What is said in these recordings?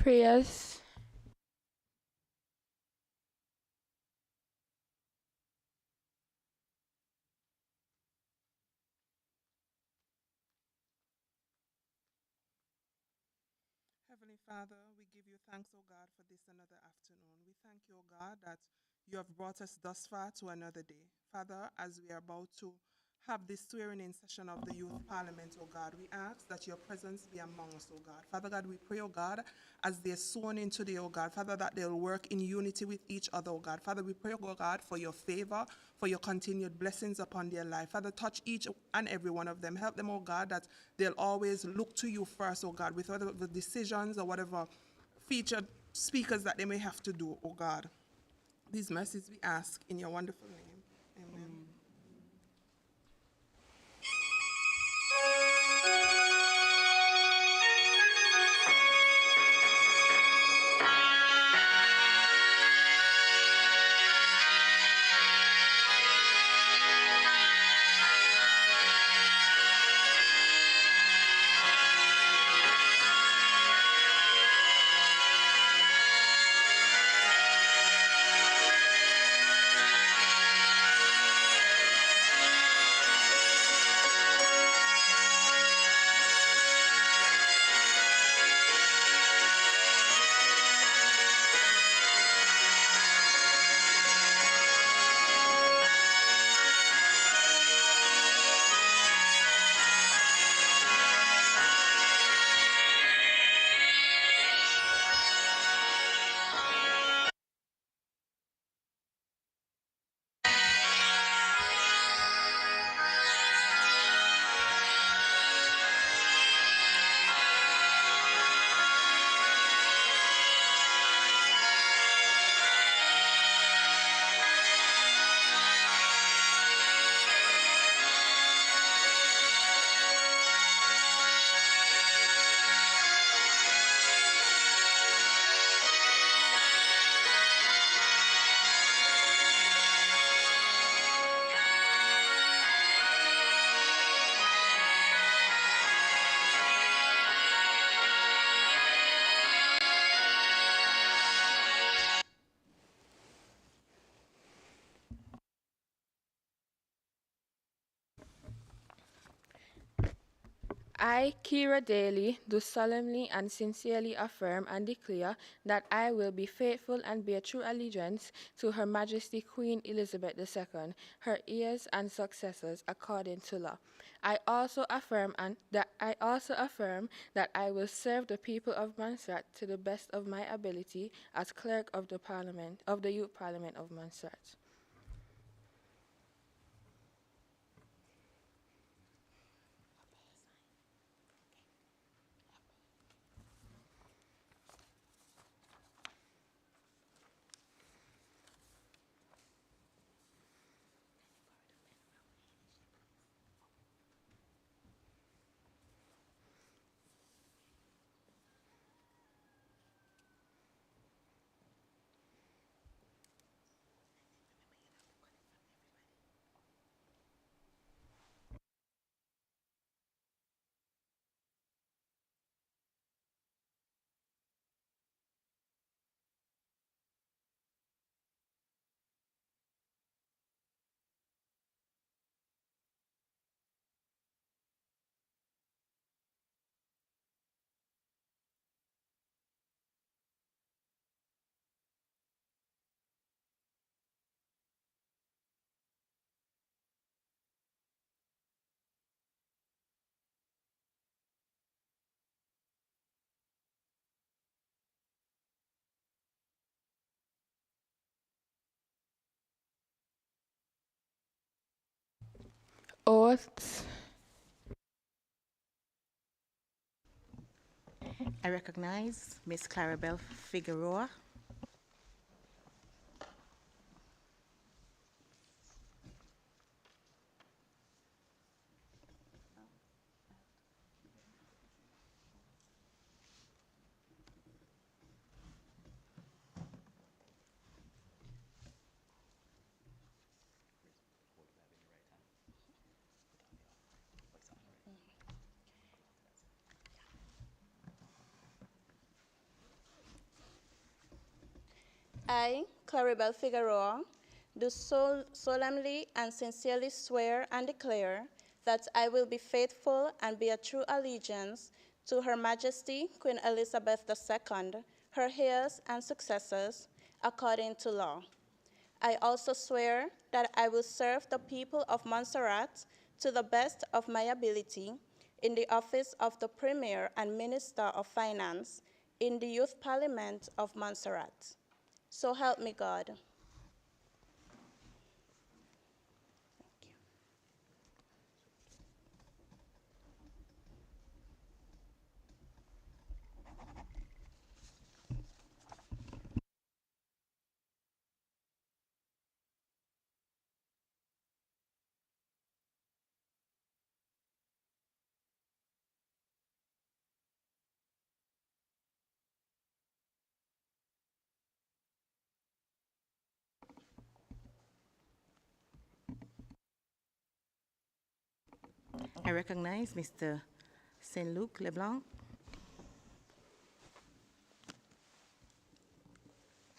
Prayers. Heavenly Father, we give you thanks, O God, for this another afternoon. We thank you, O God, that you have brought us thus far to another day. Father, as we are about to have this swearing in session of the Youth Parliament, O God, we ask that your presence be among us, O God. Father God, we pray, O God, as they're sworn in today, O God, Father, that they'll work in unity with each other, O God. Father, we pray, O God, for your favor, for your continued blessings upon their life. Father, touch each and every one of them. Help them, O God, that they'll always look to you first, O God, with whatever decisions or whatever featured speakers that they may have to do, O God. These mercies we ask in your wonderful name. Amen. I, Kira Daly, do solemnly and sincerely affirm and declare that I will be faithful and bear true allegiance to Her Majesty Queen Elizabeth II, her heirs and successors, according to law. I also affirm that I will serve the people of Montserrat to the best of my ability as clerk of the Youth Parliament of Montserrat. Oaths. I recognize Miss Clarabelle Figueroa. I, Claribel Figueroa, do solemnly and sincerely swear and declare that I will be faithful and bear true allegiance to Her Majesty Queen Elizabeth II, her heirs and successors, according to law. I also swear that I will serve the people of Montserrat to the best of my ability in the office of the Premier and Minister of Finance in the Youth Parliament of Montserrat. So help me God. I recognize Mr. Saint-Luc Leblanc.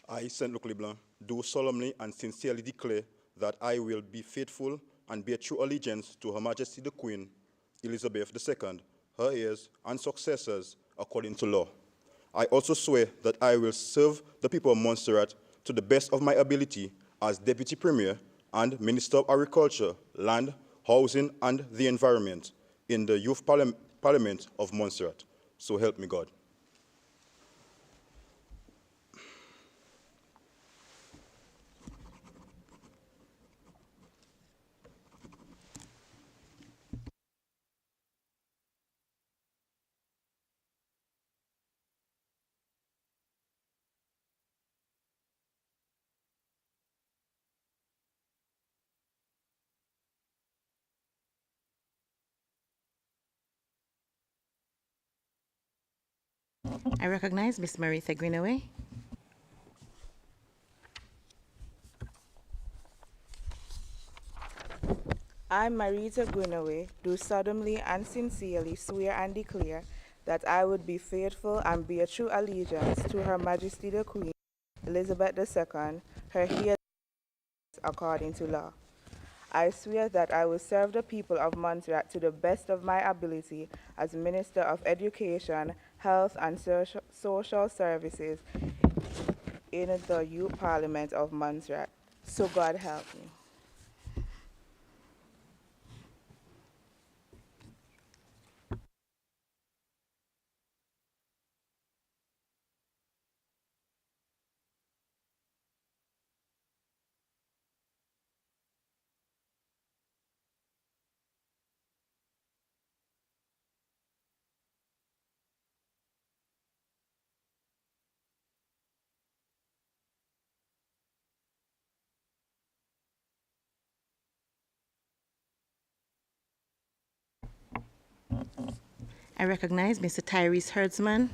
I, Saint-Luc Leblanc, do solemnly and sincerely declare that I will be faithful and bear true allegiance to Her Majesty the Queen, Elizabeth II, her heirs and successors, according to law. I also swear that I will serve the people of Montserrat to the best of my ability as Deputy Premier and Minister of Agriculture, Land, Housing, and the Environment in the Youth Parliament of Montserrat. So help me God. I recognize Miss Maritha Greenaway. I, Marita Greenaway, do solemnly and sincerely swear and declare that I would be faithful and bear true allegiance to Her Majesty the Queen, Elizabeth II, her heirs according to law. I swear that I will serve the people of Montserrat to the best of my ability as Minister of Education, Health and Social Services in the Youth Parliament of Montserrat. So God help me. I recognize Mr. Tyrese Hertzman.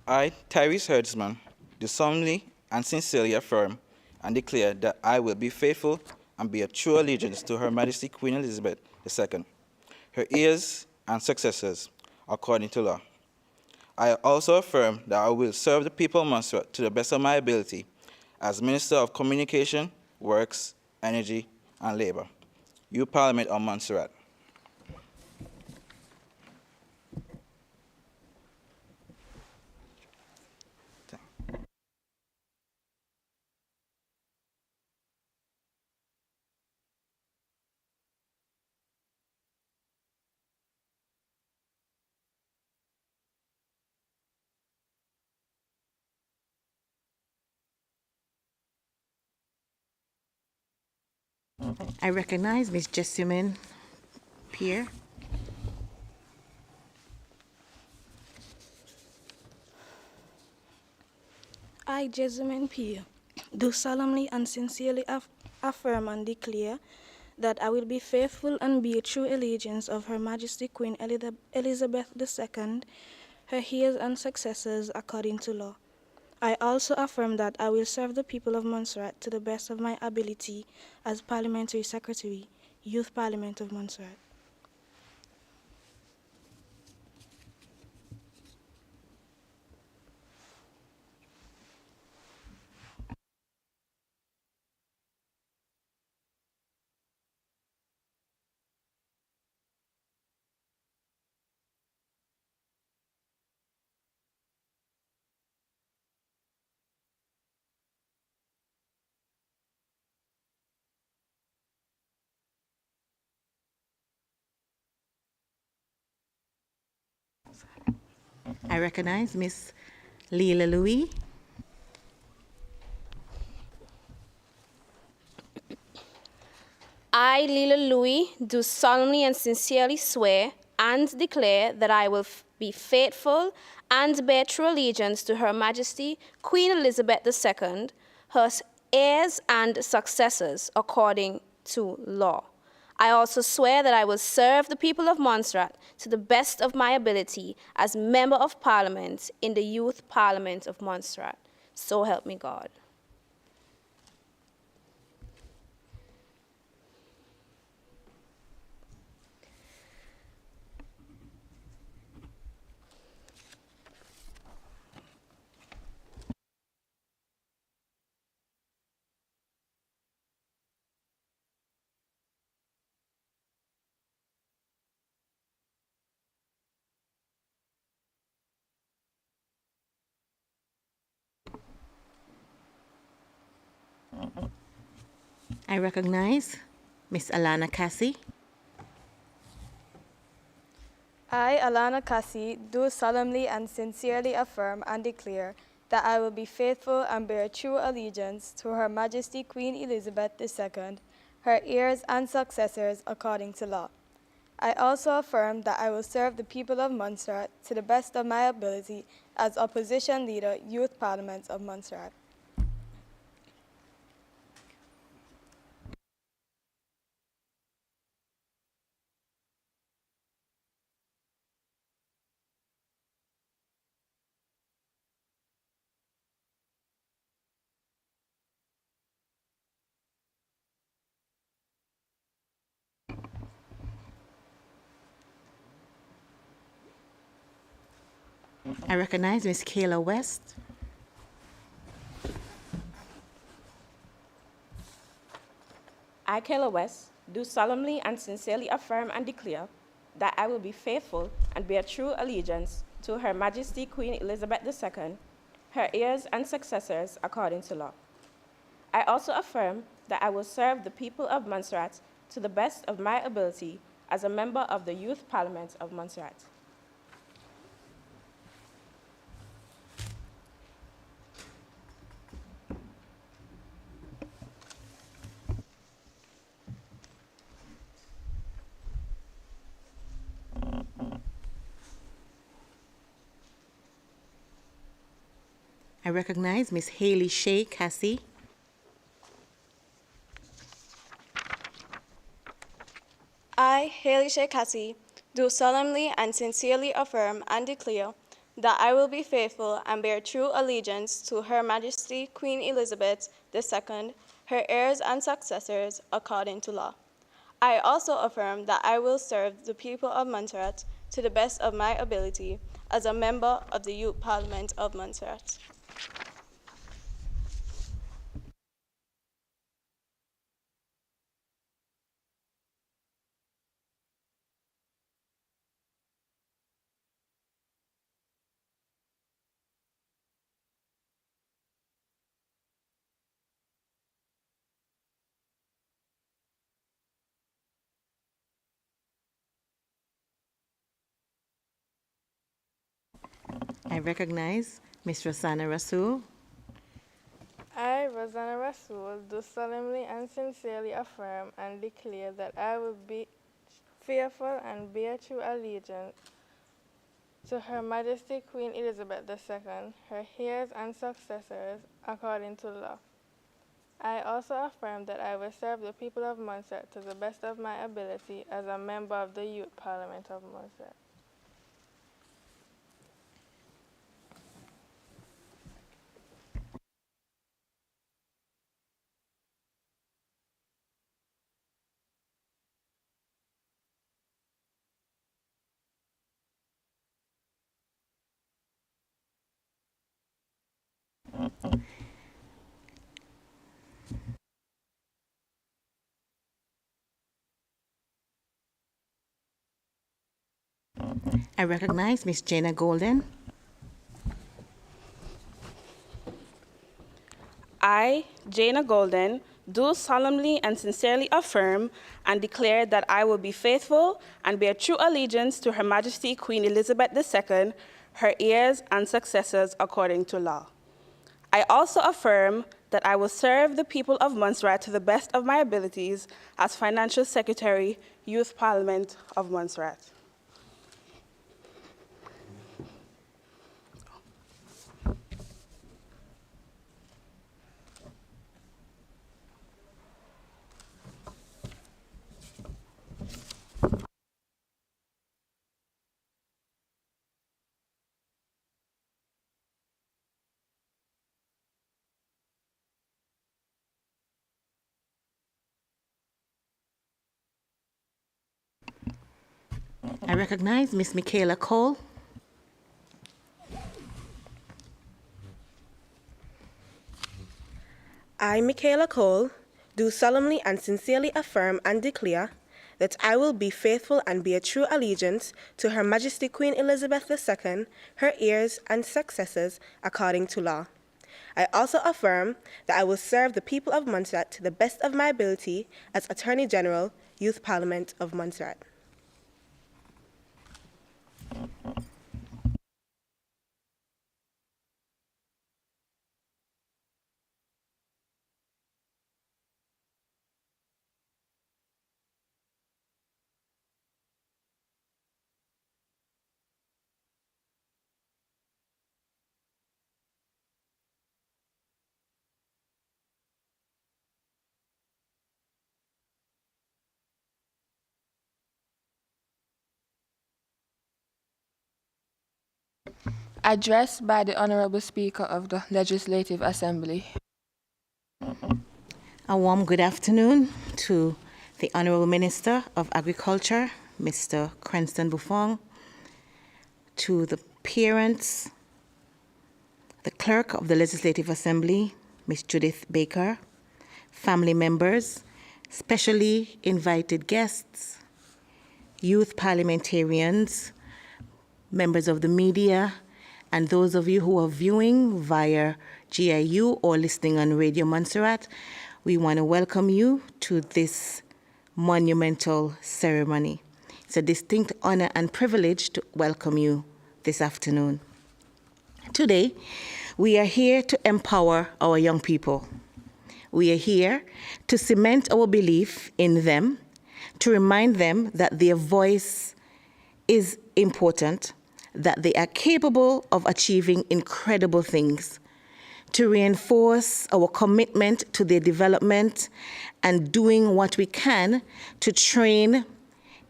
I, Tyrese Hertzman, do solemnly and sincerely affirm and declare that I will be faithful and bear true allegiance to Her Majesty Queen Elizabeth II, her heirs and successors, according to law. I also affirm that I will serve the people of Montserrat to the best of my ability as Minister of Communication, Works, Energy, and Labor, Youth Parliament of Montserrat. I recognize Miss Jessamine Pierre. I, Jessamine P., do solemnly and sincerely affirm and declare that I will be faithful and bear true allegiance of Her Majesty Queen Elizabeth II, her heirs and successors according to law. I also affirm that I will serve the people of Montserrat to the best of my ability as Parliamentary Secretary, Youth Parliament of Montserrat. I recognize Miss Leila Louis. I, Leila Louis, do solemnly and sincerely swear and declare that I will be faithful and bear true allegiance to Her Majesty Queen Elizabeth II, her heirs and successors, according to law. I also swear that I will serve the people of Montserrat to the best of my ability as Member of Parliament in the Youth Parliament of Montserrat. So help me God. I recognize Miss Alana Cassie. I, Alana Cassie, do solemnly and sincerely affirm and declare that I will be faithful and bear true allegiance to Her Majesty Queen Elizabeth II, her heirs and successors according to law. I also affirm that I will serve the people of Montserrat to the best of my ability as Opposition Leader, Youth Parliament of Montserrat. I recognize Miss Kayla West. I, Kayla West, do solemnly and sincerely affirm and declare that I will be faithful and bear true allegiance to Her Majesty Queen Elizabeth II, her heirs and successors according to law. I also affirm that I will serve the people of Montserrat to the best of my ability as a member of the Youth Parliament of Montserrat. I recognize Miss Haley Shea Cassie. I, Haley Shea Cassie, do solemnly and sincerely affirm and declare that I will be faithful and bear true allegiance to Her Majesty Queen Elizabeth II, her heirs and successors according to law. I also affirm that I will serve the people of Montserrat to the best of my ability as a member of the Youth Parliament of Montserrat. I recognize Miss Rosanna Rasul. I, Rosanna Rasul, do solemnly and sincerely affirm and declare that I will be faithful and bear true allegiance to Her Majesty Queen Elizabeth II, her heirs and successors according to law. I also affirm that I will serve the people of Montserrat to the best of my ability as a member of the Youth Parliament of Montserrat. I recognize Miss Jana Golden. I, Jana Golden, do solemnly and sincerely affirm and declare that I will be faithful and bear true allegiance to Her Majesty Queen Elizabeth II, her heirs and successors according to law. I also affirm that I will serve the people of Montserrat to the best of my abilities as Financial Secretary, Youth Parliament of Montserrat. I recognize Miss Michaela Cole. I, Michaela Cole, do solemnly and sincerely affirm and declare that I will be faithful and bear true allegiance to Her Majesty Queen Elizabeth II, her heirs and successors according to law. I also affirm that I will serve the people of Montserrat to the best of my ability as Attorney General, Youth Parliament of Montserrat. Address by the Honorable Speaker of the Legislative Assembly. A warm good afternoon to the Honorable Minister of Agriculture, Mr. Cranston Buffon, to the parents, the Clerk of the Legislative Assembly, Ms. Judith Baker, family members, specially invited guests, youth parliamentarians, members of the media, and those of you who are viewing via GIU or listening on Radio Montserrat. We want to welcome you to this monumental ceremony. It's a distinct honor and privilege to welcome you this afternoon. Today, we are here to empower our young people. We are here to cement our belief in them, to remind them that their voice is important, that they are capable of achieving incredible things, to reinforce our commitment to their development and doing what we can to train,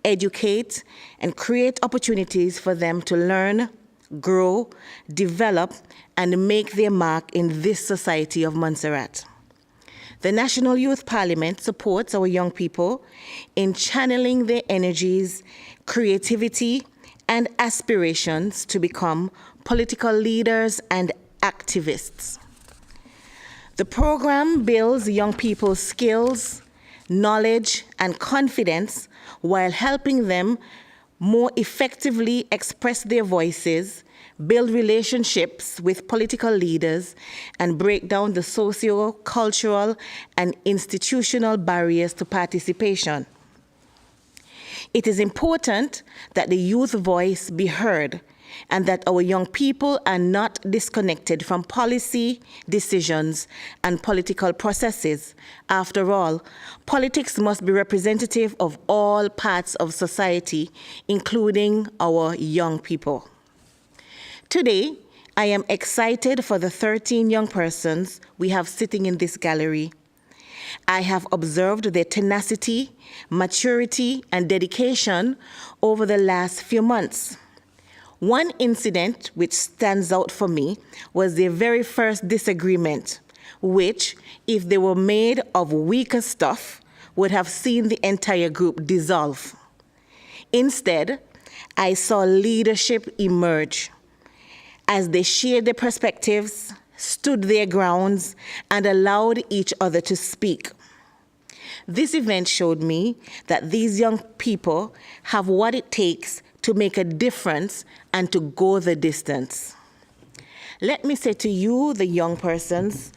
educate, and create opportunities for them to learn, grow, develop, and make their mark in this society of Montserrat. The National Youth Parliament supports our young people in channeling their energies, creativity, and aspirations to become political leaders and activists. The program builds young people's skills, knowledge, and confidence while helping them more effectively express their voices, build relationships with political leaders, and break down the socio-cultural and institutional barriers to participation. It is important that the youth voice be heard and that our young people are not disconnected from policy, decisions, and political processes. After all, politics must be representative of all parts of society, including our young people. Today, I am excited for the 13 young persons we have sitting in this gallery. I have observed their tenacity, maturity, and dedication over the last few months. One incident which stands out for me was their very first disagreement, which, if they were made of weaker stuff, would have seen the entire group dissolve. Instead, I saw leadership emerge as they shared their perspectives, stood their grounds, and allowed each other to speak. This event showed me that these young people have what it takes to make a difference and to go the distance. Let me say to you, the young persons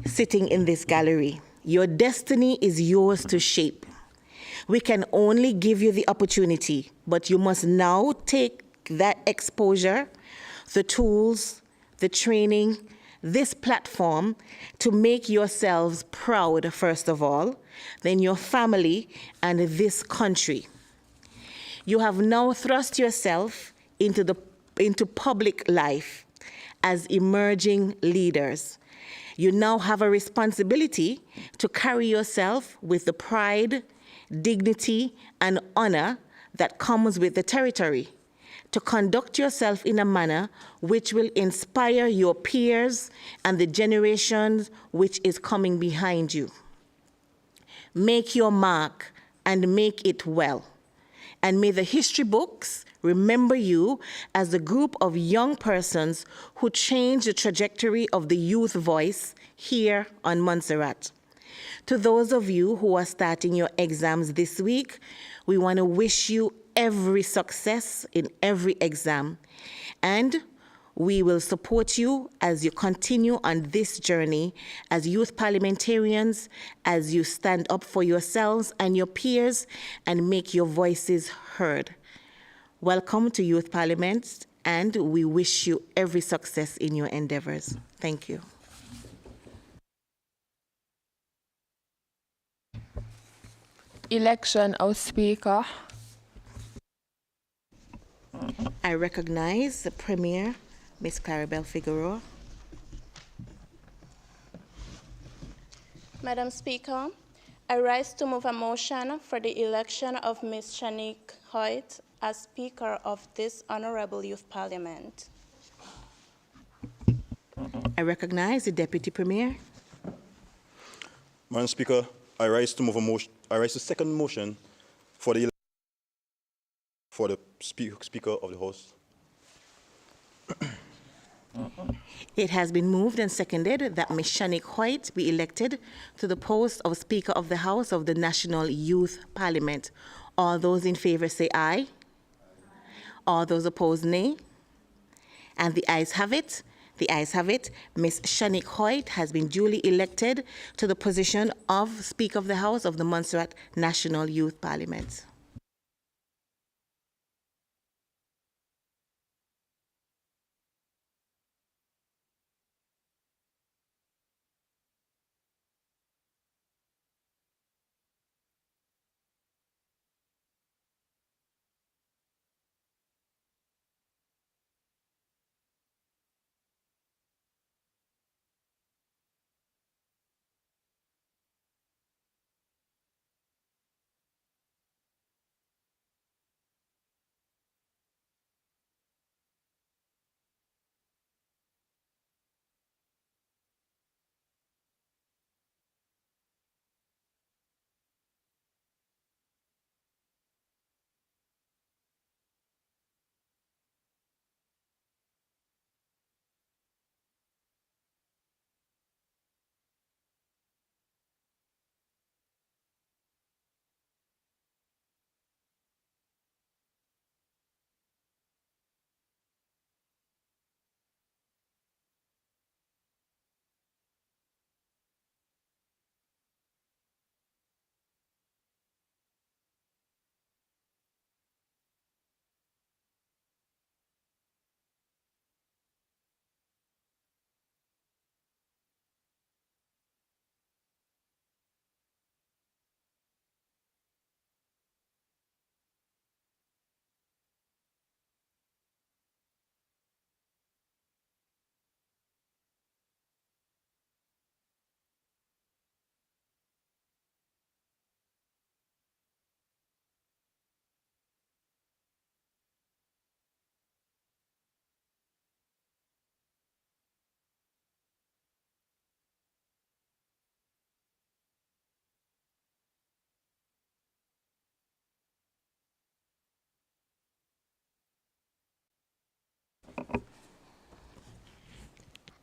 sitting in this gallery, Your destiny is yours to shape. We can only give you the opportunity, but you must now take that exposure, the tools, the training, this platform to make yourselves proud, first of all, then your family and this country. You have now thrust yourself into public life as emerging leaders. You now have a responsibility to carry yourself with the pride, dignity, and honor that comes with the territory, to conduct yourself in a manner which will inspire your peers and the generations which is coming behind you. Make your mark and make it well. And may the history books remember you as a group of young persons who changed the trajectory of the youth voice here on Montserrat. To those of you who are starting your exams this week, we want to wish you every success in every exam. And we will support you as you continue on this journey as youth parliamentarians, as you stand up for yourselves and your peers and make your voices heard. Welcome to Youth Parliament, and we wish you every success in your endeavors. Thank you. Election of Speaker. I recognize the Premier, Ms. Claribel Figueroa. Madam Speaker, I rise to move a motion for the election of Ms. Shanique Hoyt as Speaker of this Honorable Youth Parliament. I recognize the Deputy Premier. Madam Speaker, I rise to second motion for the Speaker of the House. It has been moved and seconded that Ms. Shanique Hoyt be elected to the post of Speaker of the House of the National Youth Parliament. All those in favor say aye. All those opposed, nay. And the ayes have it. The ayes have it. Ms. Shanique Hoyt has been duly elected to the position of Speaker of the House of the Montserrat National Youth Parliament.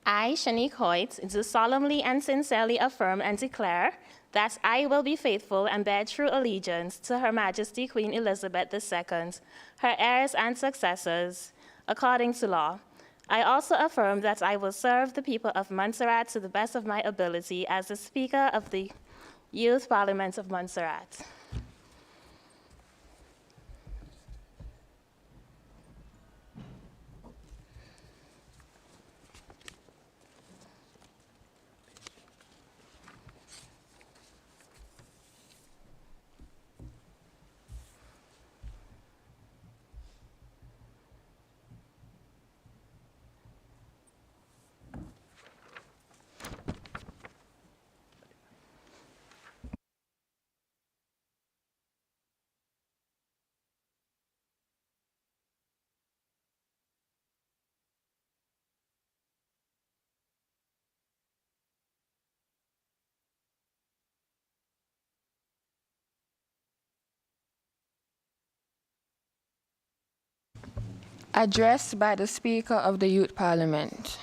I, Shanique Hoyt, do solemnly and sincerely affirm and declare that I will be faithful and bear true allegiance to Her Majesty Queen Elizabeth II, her heirs and successors, according to law. I also affirm that I will serve the people of Montserrat to the best of my ability as the Speaker of the Youth Parliament of Montserrat. Address by the Speaker of the Youth Parliament.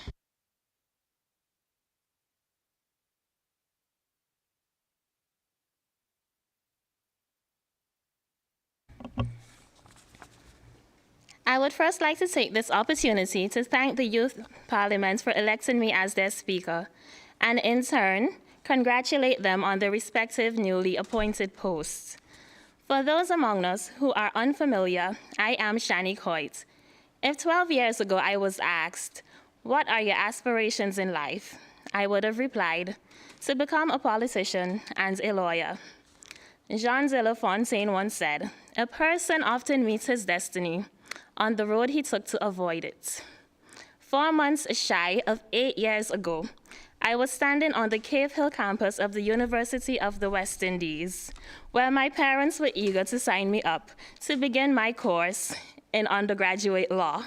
I would first like to take this opportunity to thank the Youth Parliament for electing me as their Speaker, and in turn, congratulate them on their respective newly appointed posts. For those among us who are unfamiliar, I am Shani Coit. If 12 years ago I was asked, "What are your aspirations in life?" I would have replied, to become a politician and a lawyer. Jean de La Fontaine once said, "A person often meets his destiny on the road he took to avoid it." 4 months shy of 8 years ago, I was standing on the Cave Hill campus of the University of the West Indies, where my parents were eager to sign me up to begin my course in undergraduate law.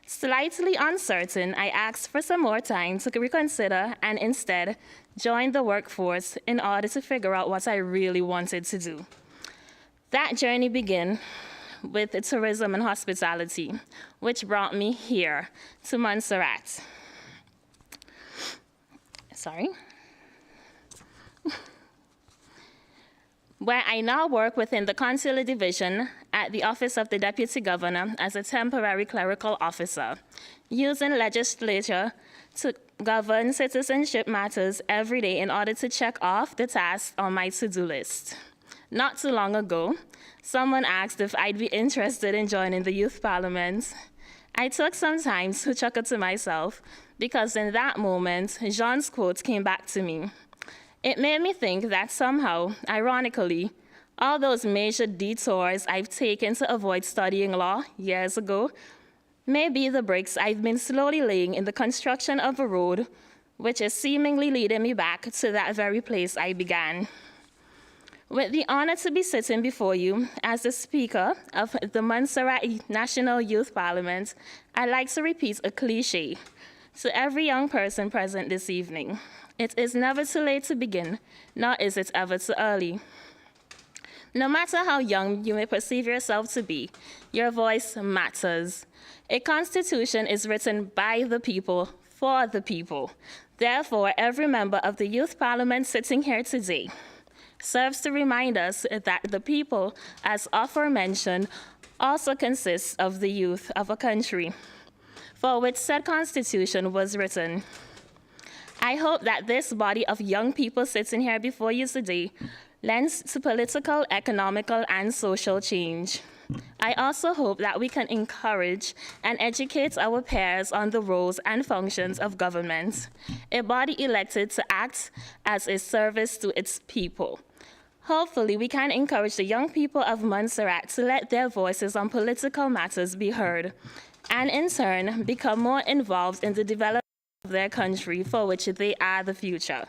Slightly uncertain, I asked for some more time to reconsider and instead joined the workforce in order to figure out what I really wanted to do. That journey began with tourism and hospitality, which brought me here to Montserrat. Where I now work within the Consular Division at the Office of the Deputy Governor as a temporary clerical officer, using legislature to govern citizenship matters every day in order to check off the tasks on my to-do list. Not too long ago, someone asked if I'd be interested in joining the Youth Parliament. I took some time to chuckle to myself because in that moment, Jean's quote came back to me. It made me think that somehow, ironically, all those major detours I've taken to avoid studying law years ago may be the bricks I've been slowly laying in the construction of a road which is seemingly leading me back to that very place I began. With the honor to be sitting before you as the Speaker of the Montserrat National Youth Parliament, I'd like to repeat a cliche to every young person present this evening. It is never too late to begin, nor is it ever too early. No matter how young you may perceive yourself to be, your voice matters. A constitution is written by the people, for the people. Therefore, every member of the Youth Parliament sitting here today serves to remind us that the people, as aforementioned, also consists of the youth of a country, for which said constitution was written. I hope that this body of young people sitting here before you today lends to political, economical, and social change. I also hope that we can encourage and educate our peers on the roles and functions of government, a body elected to act as a service to its people. Hopefully, we can encourage the young people of Montserrat to let their voices on political matters be heard, and in turn, become more involved in the development of their country for which they are the future.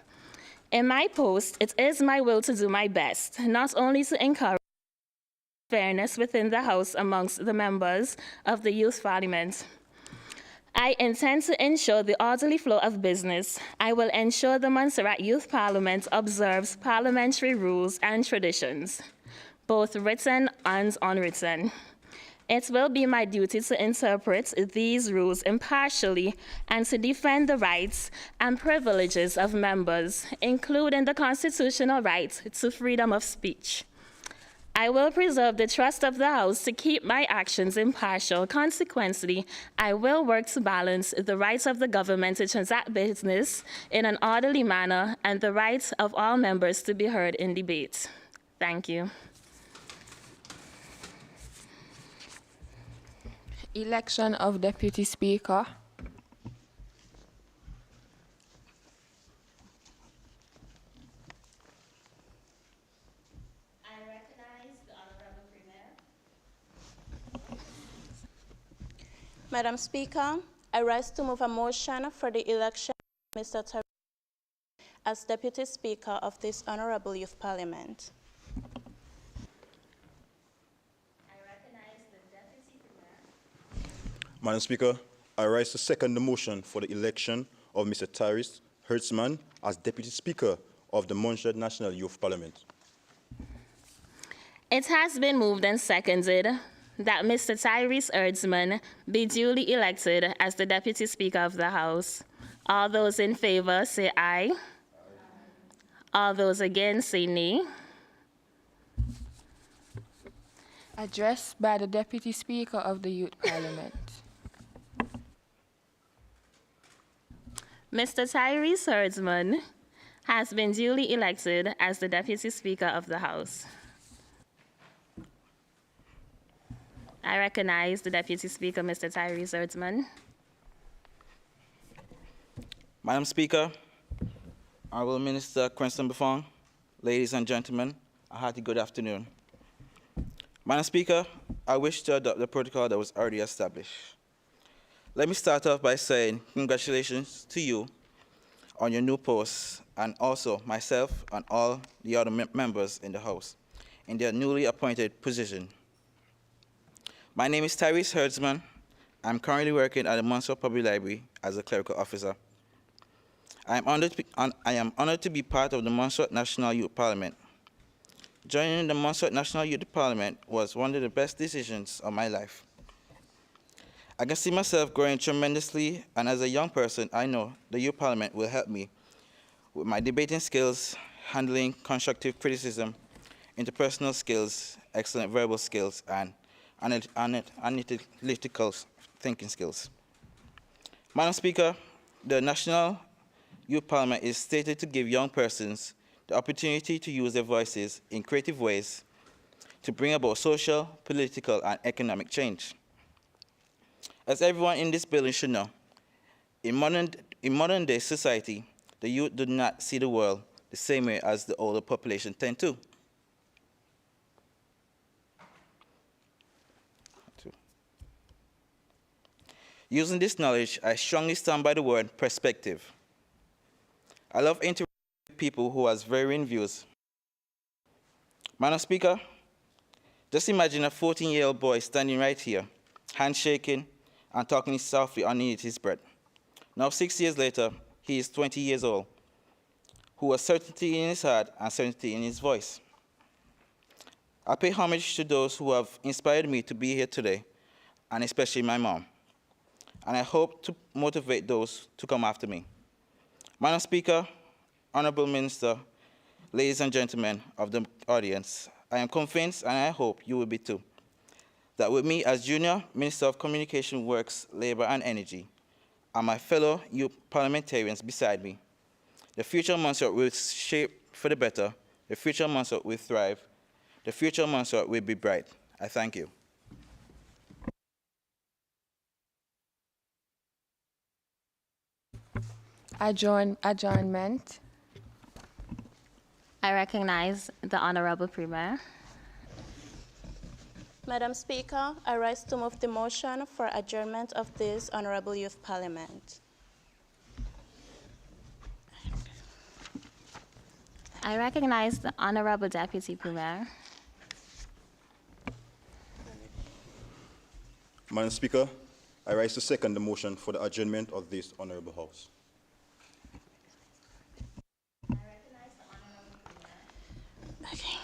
In my post, it is my will to do my best, not only to encourage fairness within the House amongst the members of the Youth Parliament. I intend to ensure the orderly flow of business. I will ensure the Montserrat Youth Parliament observes parliamentary rules and traditions, both written and unwritten. It will be my duty to interpret these rules impartially and to defend the rights and privileges of members, including the constitutional right to freedom of speech. I will preserve the trust of the House to keep my actions impartial. Consequently, I will work to balance the rights of the government to transact business in an orderly manner and the rights of all members to be heard in debate. Thank you. Election of Deputy Speaker. Madam Speaker, I rise to move a motion for the election of Mr. Tariq as Deputy Speaker of this Honorable Youth Parliament. Madam Speaker, I rise to second the motion for the election of Mr. Tyrese Hertzman as Deputy Speaker of the Montreal National Youth Parliament. It has been moved and seconded that Mr. Tyrese Hertzman be duly elected as the Deputy Speaker of the House. All those in favor say aye. All those against say nay. Address by the Deputy Speaker of the Youth Parliament. Mr. Tyrese Hertzman has been duly elected as the Deputy Speaker of the House. I recognize the Deputy Speaker, Mr. Tyrese Hertzman. Madam Speaker, Honorable Minister Creston Buffon, ladies and gentlemen, a hearty good afternoon. Madam Speaker, I wish to adopt the protocol that was already established. Let me start off by saying congratulations to you on your new post, and also myself and all the other members in the House in their newly appointed position. My name is Tyrese Hertzman. I'm currently working at the Montreal Public Library as a clerical officer. I am honored to be part of the Montreal National Youth Parliament. Joining the Montreal National Youth Parliament was one of the best decisions of my life. I can see myself growing tremendously, and as a young person, I know the Youth Parliament will help me with my debating skills, handling constructive criticism, interpersonal skills, excellent verbal skills, and analytical thinking skills. Madam Speaker, the National Youth Parliament is stated to give young persons the opportunity to use their voices in creative ways to bring about social, political, and economic change. As everyone in this building should know, in modern day society, the youth do not see the world the same way as the older population tend to. Using this knowledge, I strongly stand by the word perspective. I love interacting with people who have varying views. Madam Speaker, just imagine a 14-year-old boy standing right here, handshaking and talking softly underneath his breath. Now, 6 years later, he is 20 years old, who has certainty in his heart and certainty in his voice. I pay homage to those who have inspired me to be here today, and especially my mom. And I hope to motivate those to come after me. Madam Speaker, Honorable Minister, ladies and gentlemen of the audience, I am convinced, and I hope you will be too, that with me as Junior Minister of Communication, Works, Labor and Energy, and my fellow youth parliamentarians beside me, the future of Montreal will shape for the better, the future of Montreal will thrive, the future of Montreal will be bright. I thank you. Adjournment. I recognize the Honorable Premier. Madam Speaker, I rise to move the motion for adjournment of this Honorable Youth Parliament. I recognize the Honorable Deputy Premier. Madam Speaker, I rise to second the motion for the adjournment of this Honorable House. Okay.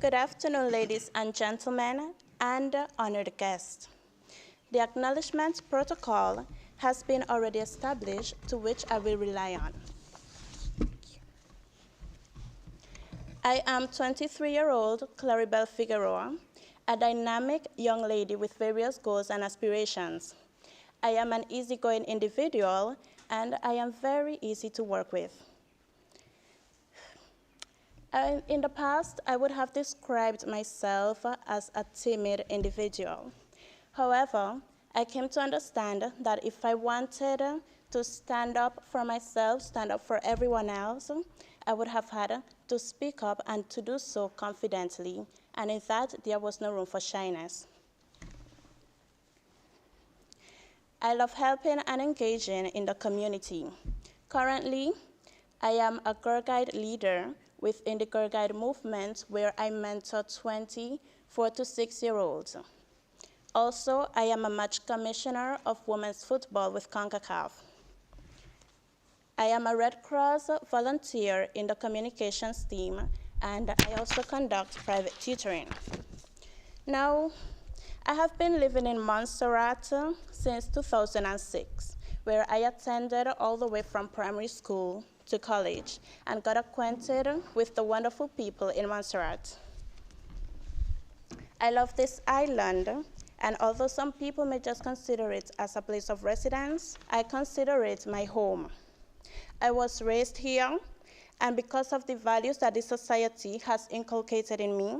Good afternoon, ladies and gentlemen, and honored guests. The acknowledgement protocol has been already established, to which I will rely on. I am 23-year-old Claribel Figueroa, a dynamic young lady with various goals and aspirations. I am an easygoing individual, and I am very easy to work with. In the past, I would have described myself as a timid individual. However, I came to understand that if I wanted to stand up for myself, stand up for everyone else, I would have had to speak up and to do so confidently, and in that, there was no room for shyness. I love helping and engaging in the community. Currently, I am a Girl Guide leader within the Girl Guide movement, where I mentor 20 4 to 6-year-olds. Also, I am a match commissioner of women's football with CONCACAF. I am a Red Cross volunteer in the communications team, and I also conduct private tutoring. Now, I have been living in Montserrat since 2006, where I attended all the way from primary school to college and got acquainted with the wonderful people in Montserrat. I love this island, and although some people may just consider it as a place of residence, I consider it my home. I was raised here, and because of the values that this society has inculcated in me,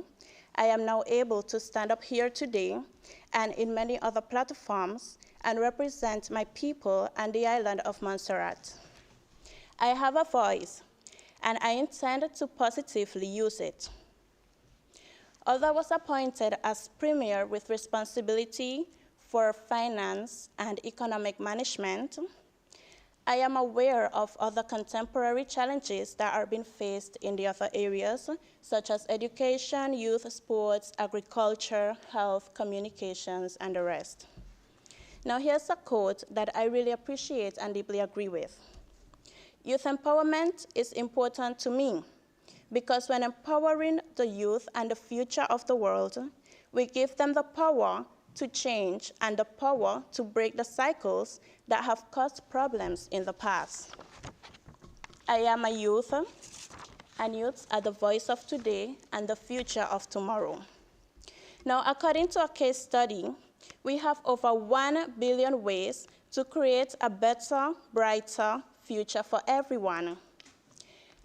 I am now able to stand up here today and in many other platforms and represent my people and the island of Montserrat. I have a voice, and I intend to positively use it. Although I was appointed as Premier with responsibility for finance and economic management, I am aware of other contemporary challenges that are being faced in the other areas, such as education, youth, sports, agriculture, health, communications, and the rest. Now here's a quote that I really appreciate and deeply agree with. Youth empowerment is important to me because when empowering the youth and the future of the world, we give them the power to change and the power to break the cycles that have caused problems in the past. I am a youth, and youths are the voice of today and the future of tomorrow. Now, according to a case study, we have over 1 billion ways to create a better, brighter future for everyone.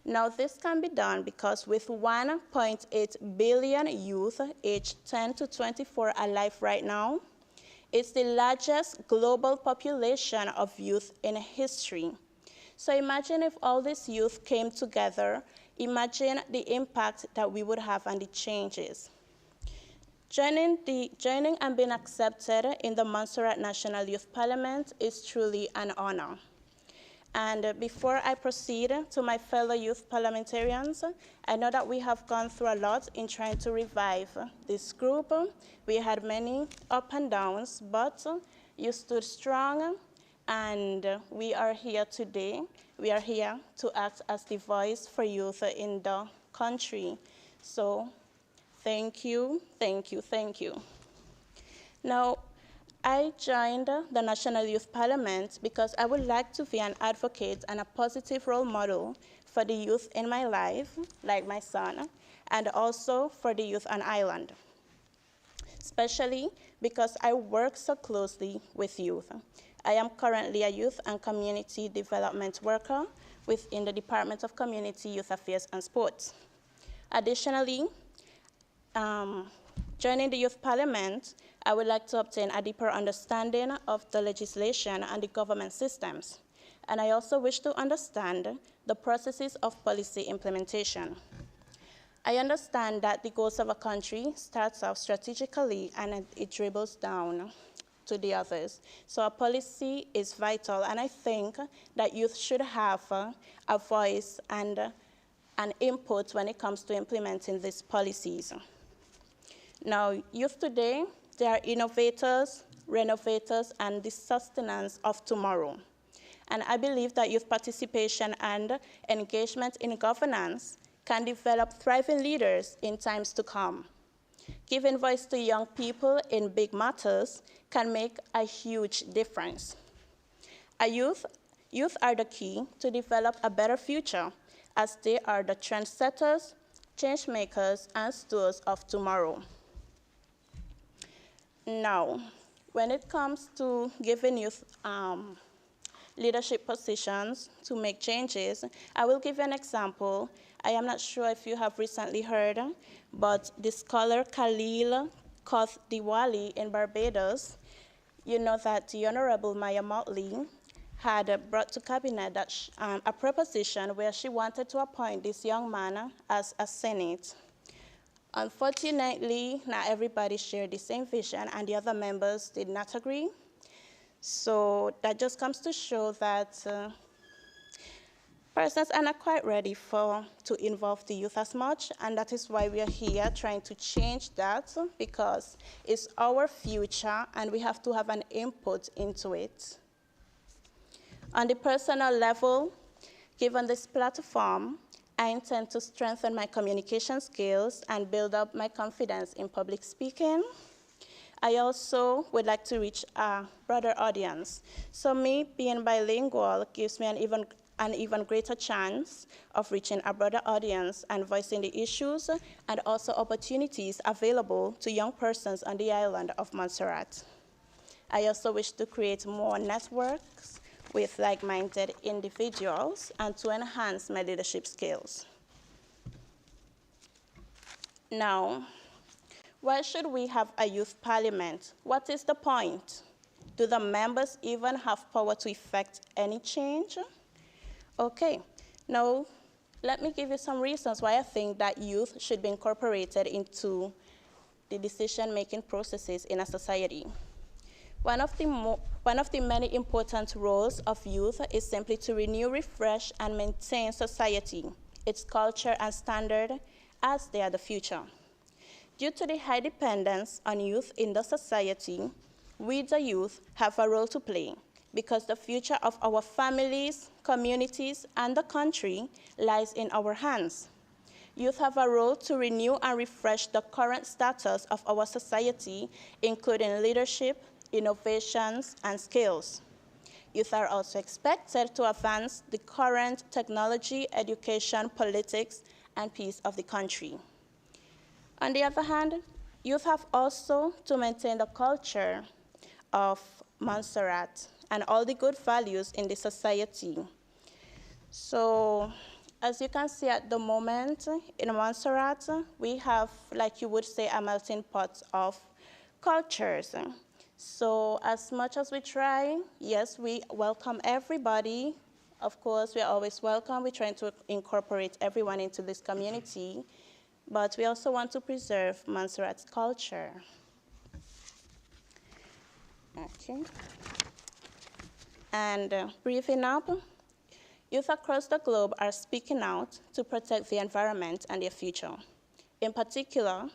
Now, this can be done because with 1.8 billion youth aged 10 to 24 alive right now, it's the largest global population of youth in history. So imagine if all this youth came together, imagine the impact that we would have and the changes. Joining and being accepted in the Montserrat National Youth Parliament is truly an honor. And before I proceed to my fellow youth parliamentarians, I know that we have gone through a lot in trying to revive this group. We had many ups and downs, but you stood strong, and we are here today. We are here to act as the voice for youth in the country. So thank you, thank you, thank you. Now, I joined the National Youth Parliament because I would like to be an advocate and a positive role model for the youth in my life, like my son, and also for the youth on island, especially because I work so closely with youth. I am currently a youth and community development worker within the Department of Community, Youth Affairs, and Sports. Additionally, joining the Youth Parliament, I would like to obtain a deeper understanding of the legislation and the government systems. And I also wish to understand the processes of policy implementation. I understand that the goals of a country starts off strategically and it dribbles down to the others. So a policy is vital, and I think that youth should have a voice and an input when it comes to implementing these policies. Now, youth today, they are innovators, renovators, and the sustenance of tomorrow. And I believe that youth participation and engagement in governance can develop thriving leaders in times to come. Giving voice to young people in big matters can make a huge difference. Youth are the key to develop a better future, as they are the trendsetters, change makers, and stewards of tomorrow. Now, when it comes to giving youth leadership positions to make changes, I will give you an example. I am not sure if you have recently heard, but the scholar Khalil Diwali in Barbados, you know that the Honorable Maya Motley had brought to cabinet that a proposition where she wanted to appoint this young man as a Senate. Unfortunately, not everybody shared the same vision, and the other members did not agree. So that just comes to show that persons are not quite ready to involve the youth as much, and that is why we are here trying to change that, because it's our future and we have to have an input into it. On the personal level, given this platform, I intend to strengthen my communication skills and build up my confidence in public speaking. I also would like to reach a broader audience. So me being bilingual gives me an even greater chance of reaching a broader audience and voicing the issues and also opportunities available to young persons on the island of Montserrat. I also wish to create more networks with like-minded individuals and to enhance my leadership skills. Now, why should we have a youth parliament? What is the point? Do the members even have power to effect any change? Okay, now let me give you some reasons why I think that youth should be incorporated into the decision-making processes in a society. One of the many important roles of youth is simply to renew, refresh, and maintain society, its culture and standard, as they are the future. Due to the high dependence on youth in the society, we, the youth, have a role to play because the future of our families, communities, and the country lies in our hands. Youth have a role to renew and refresh the current status of our society, including leadership, innovations, and skills. Youth are also expected to advance the current technology, education, politics, and peace of the country. On the other hand, youth have also to maintain the culture of Montserrat and all the good values in the society. So, as you can see at the moment, in Montserrat, we have, like you would say, a melting pot of cultures. So as much as we try, yes, we welcome everybody. Of course, we are always welcome. We're trying to incorporate everyone into this community, but we also want to preserve Montserrat's culture. Okay. And briefing up, youth across the globe are speaking out to protect the environment and their future. In particular,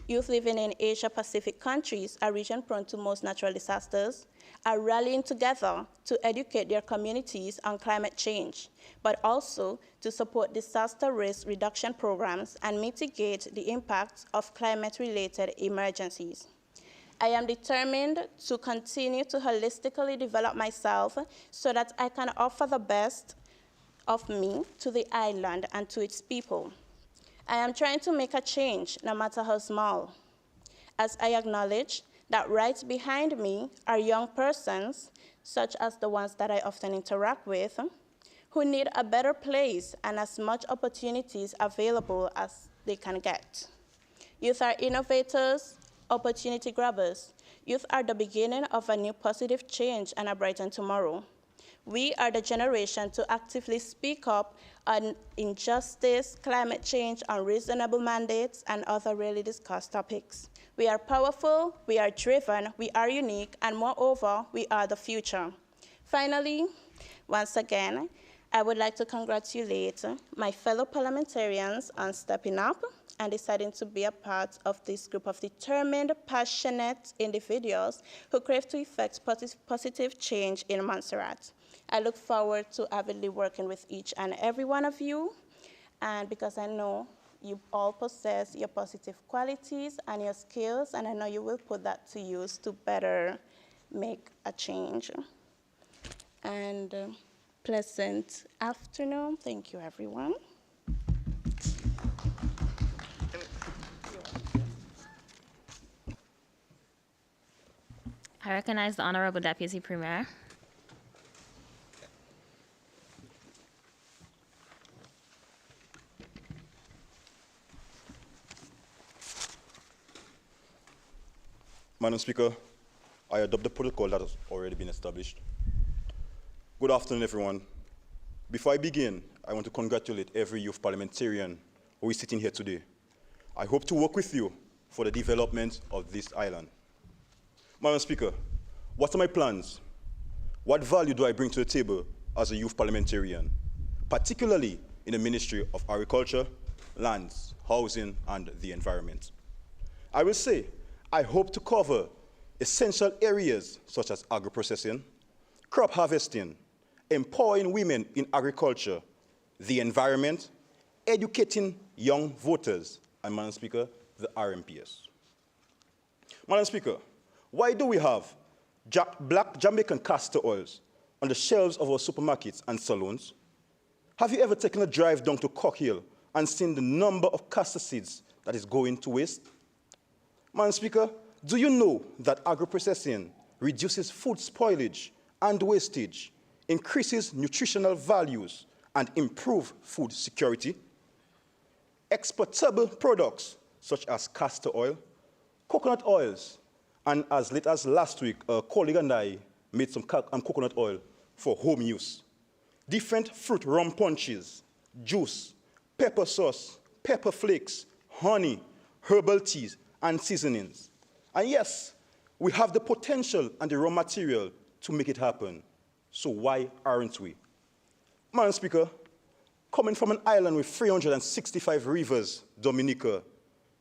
youth living in Asia-Pacific countries, a region prone to most natural disasters, are rallying together to educate their communities on climate change, but also to support disaster risk reduction programs and mitigate the impacts of climate-related emergencies. I am determined to continue to holistically develop myself so that I can offer the best of me to the island and to its people. I am trying to make a change, no matter how small, as I acknowledge that right behind me are young persons, such as the ones that I often interact with, who need a better place and as much opportunities available as they can get. Youth are innovators, opportunity grabbers. Youth are the beginning of a new positive change and a brightened tomorrow. We are the generation to actively speak up on injustice, climate change, unreasonable mandates, and other rarely discussed topics. We are powerful, we are driven, we are unique, and moreover, we are the future. Finally, once again, I would like to congratulate my fellow parliamentarians on stepping up and deciding to be a part of this group of determined, passionate individuals who crave to effect positive change in Montserrat. I look forward to avidly working with each and every one of you, and because I know you all possess your positive qualities and your skills, and I know you will put that to use to better make a change. And pleasant afternoon. Thank you, everyone. I recognize the Honorable Deputy Premier. Madam Speaker, I adopt the protocol that has already been established. Good afternoon, everyone. Before I begin, I want to congratulate every youth parliamentarian who is sitting here today. I hope to work with you for the development of this island. Madam Speaker, what are my plans? What value do I bring to the table as a youth parliamentarian, particularly in the Ministry of Agriculture, Lands, Housing, and the Environment? I will say, I hope to cover essential areas such as agro-processing, crop harvesting, empowering women in agriculture, the environment, educating young voters, and, Madam Speaker, the RMPS. Madam Speaker, why do we have black Jamaican castor oils on the shelves of our supermarkets and salons? Have you ever taken a drive down to Cock Hill and seen the number of castor seeds that is going to waste? Madam Speaker, do you know that agro-processing reduces food spoilage and wastage, increases nutritional values, and improves food security? Exportable products such as castor oil, coconut oils, and as late as last week, a colleague and I made some coconut oil for home use. Different fruit rum punches, juice, pepper sauce, pepper flakes, honey, herbal teas, and seasonings. And yes, we have the potential and the raw material to make it happen. So why aren't we? Madam Speaker, coming from an island with 365 rivers, Dominica,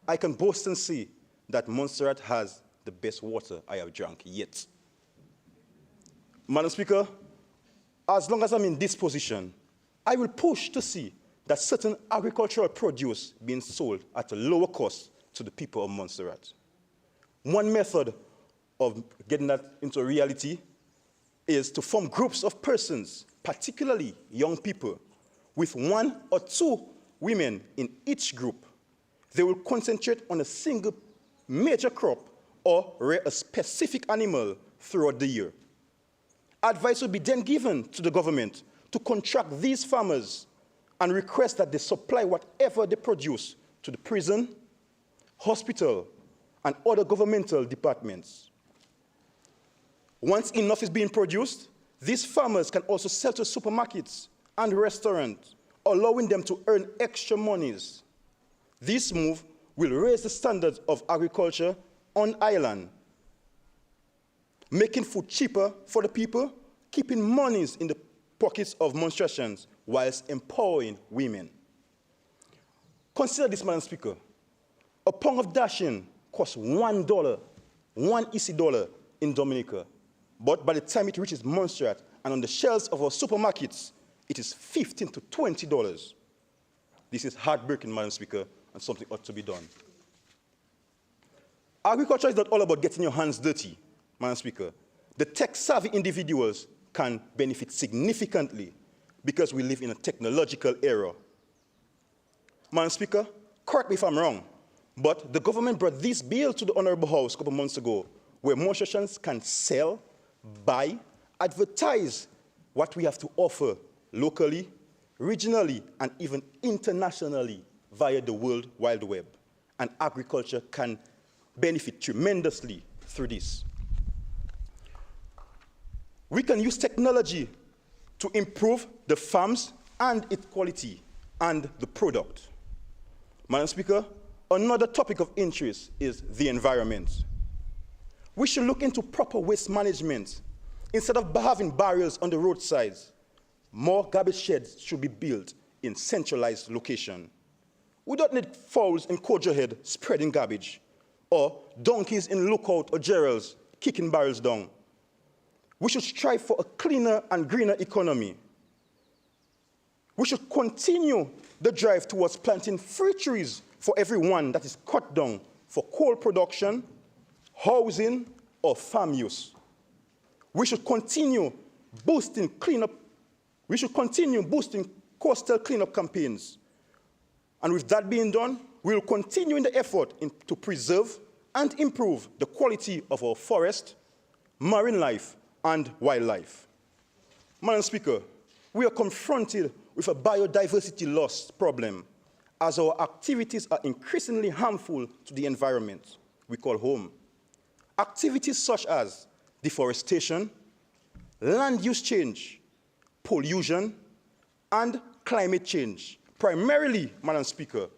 I can boast and say that Montserrat has the best water I have drunk yet. Madam Speaker, as long as I'm in this position, I will push to see that certain agricultural produce being sold at a lower cost to the people of Montserrat. One method of getting that into reality is to form groups of persons, particularly young people, with 1 or 2 women in each group. They will concentrate on a single major crop or rear a specific animal throughout the year. Advice will be then given to the government to contract these farmers and request that they supply whatever they produce to the prison, hospital, and other governmental departments. Once enough is being produced, these farmers can also sell to supermarkets and restaurants, allowing them to earn extra monies. This move will raise the standards of agriculture on island, making food cheaper for the people, keeping monies in the pockets of Montserratians, whilst empowering women. Consider this, Madam Speaker. A pound of dashing costs $1, $1 in Dominica. But by the time it reaches Montserrat and on the shelves of our supermarkets, it is $15 to $20. This is heartbreaking, Madam Speaker, and something ought to be done. Agriculture is not all about getting your hands dirty, Madam Speaker. The tech-savvy individuals can benefit significantly because we live in a technological era. Madam Speaker, correct me if I'm wrong, but the government brought this bill to the Honorable House a couple months ago where Montserratians can sell, buy, advertise what we have to offer locally, regionally, and even internationally via the World Wide Web. And agriculture can benefit tremendously through this. We can use technology to improve the farms and its quality and the product. Madam Speaker, another topic of interest is the environment. We should look into proper waste management. Instead of having barriers on the roadsides, more garbage sheds should be built in centralized location. We don't need fowls in Kojo Head spreading garbage, or donkeys in Lookout or Gerald's kicking barrels down. We should strive for a cleaner and greener economy. We should continue the drive towards planting free trees for everyone that is cut down for coal production, housing, or farm use. We should continue boosting coastal cleanup campaigns. And with that being done, we will continue in the effort to preserve and improve the quality of our forest, marine life, and wildlife. Madam Speaker, we are confronted with a biodiversity loss problem as our activities are increasingly harmful to the environment we call home. Activities such as deforestation, land use change, pollution, and climate change, primarily, Madam Speaker,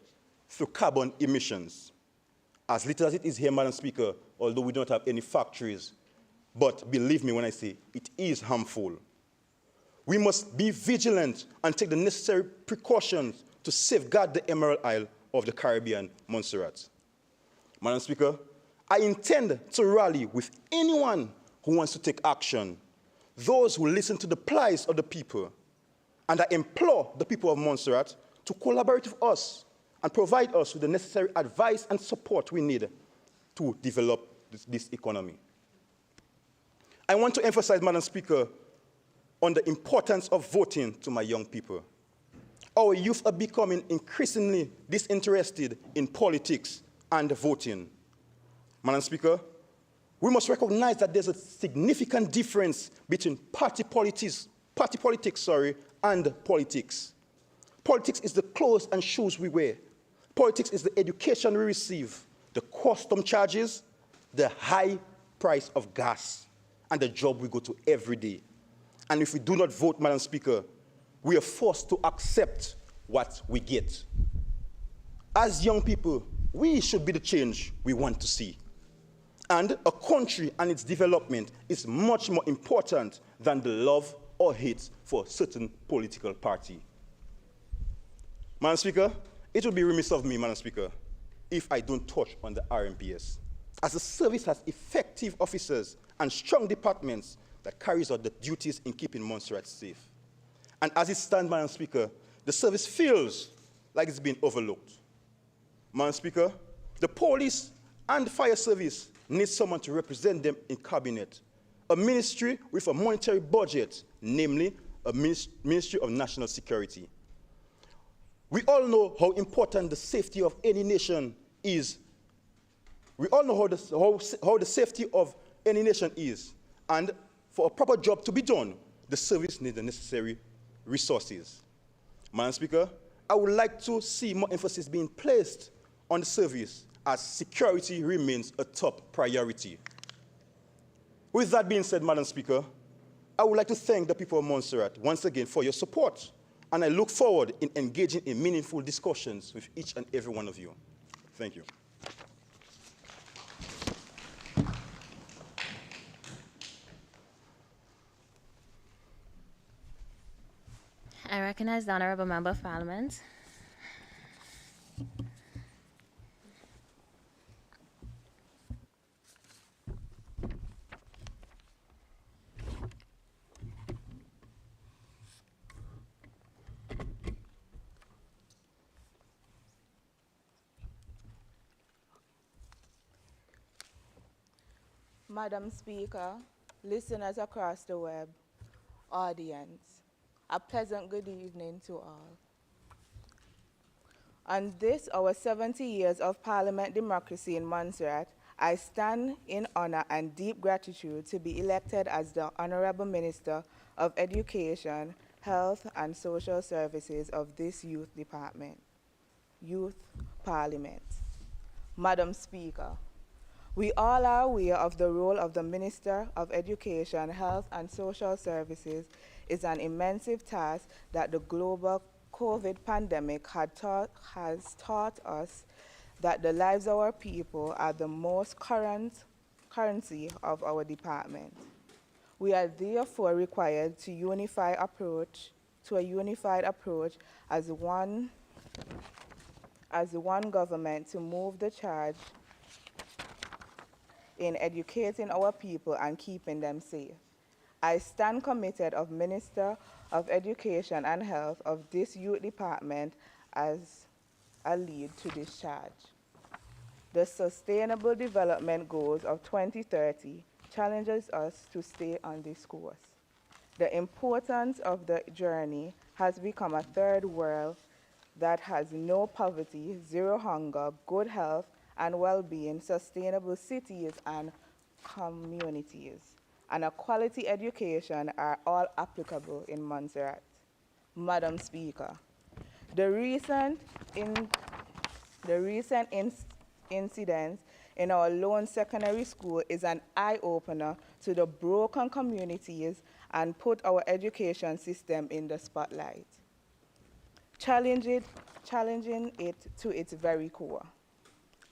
through carbon emissions. As little as it is here, Madam Speaker, although we don't have any factories, but believe me when I say it is harmful. We must be vigilant and take the necessary precautions to safeguard the Emerald Isle of the Caribbean, Montserrat. Madam Speaker, I intend to rally with anyone who wants to take action, those who listen to the plights of the people, and I implore the people of Montserrat to collaborate with us and provide us with the necessary advice and support we need to develop this economy. I want to emphasize, Madam Speaker, on the importance of voting to my young people. Our youth are becoming increasingly disinterested in politics and voting. Madam Speaker, we must recognize that there's a significant difference between party politics, and politics. Politics is the clothes and shoes we wear. Politics is the education we receive, the custom charges, the high price of gas, and the job we go to every day. And if we do not vote, Madam Speaker, we are forced to accept what we get. As young people, we should be the change we want to see. And a country and its development is much more important than the love or hate for a certain political party. Madam Speaker, it would be remiss of me, Madam Speaker, if I don't touch on the RMPS. As the service has effective officers and strong departments that carries out the duties in keeping Montserrat safe. And as it stands, Madam Speaker, the service feels like it's been overlooked. Madam Speaker, the police and fire service need someone to represent them in cabinet, a ministry with a monetary budget, namely a Ministry of National Security. We all know how important the safety of any nation is. We all know how the safety of any nation is. And for a proper job to be done, the service needs the necessary resources. Madam Speaker, I would like to see more emphasis being placed on the service as security remains a top priority. With that being said, Madam Speaker, I would like to thank the people of Montserrat once again for your support, and I look forward in engaging in meaningful discussions with each and every one of you. Thank you. I recognize the Honourable Member of Parliament. Madam Speaker, listeners across the web, audience, a pleasant good evening to all. On this, our 70 years of Parliament democracy in Montserrat, I stand in honor and deep gratitude to be elected as the Honorable Minister of Education, Health and Social Services of this Youth Department, Youth Parliament. Madam Speaker, we all are aware of the role of the Minister of Education, Health and Social Services is an immense task that the global COVID pandemic has taught us that the lives of our people are the most currency of our department. We are therefore required to a unified approach as one government to move the charge in educating our people and keeping them safe. I stand committed as Minister of Education and Health of this youth department as a lead to discharge. The Sustainable Development Goals of 2030 challenges us to stay on this course. The importance of the journey has become a third world that has no poverty, zero hunger, good health and well-being, sustainable cities and communities, and a quality education are all applicable in Montserrat. Madam Speaker, the recent incidents in our lone secondary school is an eye-opener to the broken communities and put our education system in the spotlight, challenging it to its very core.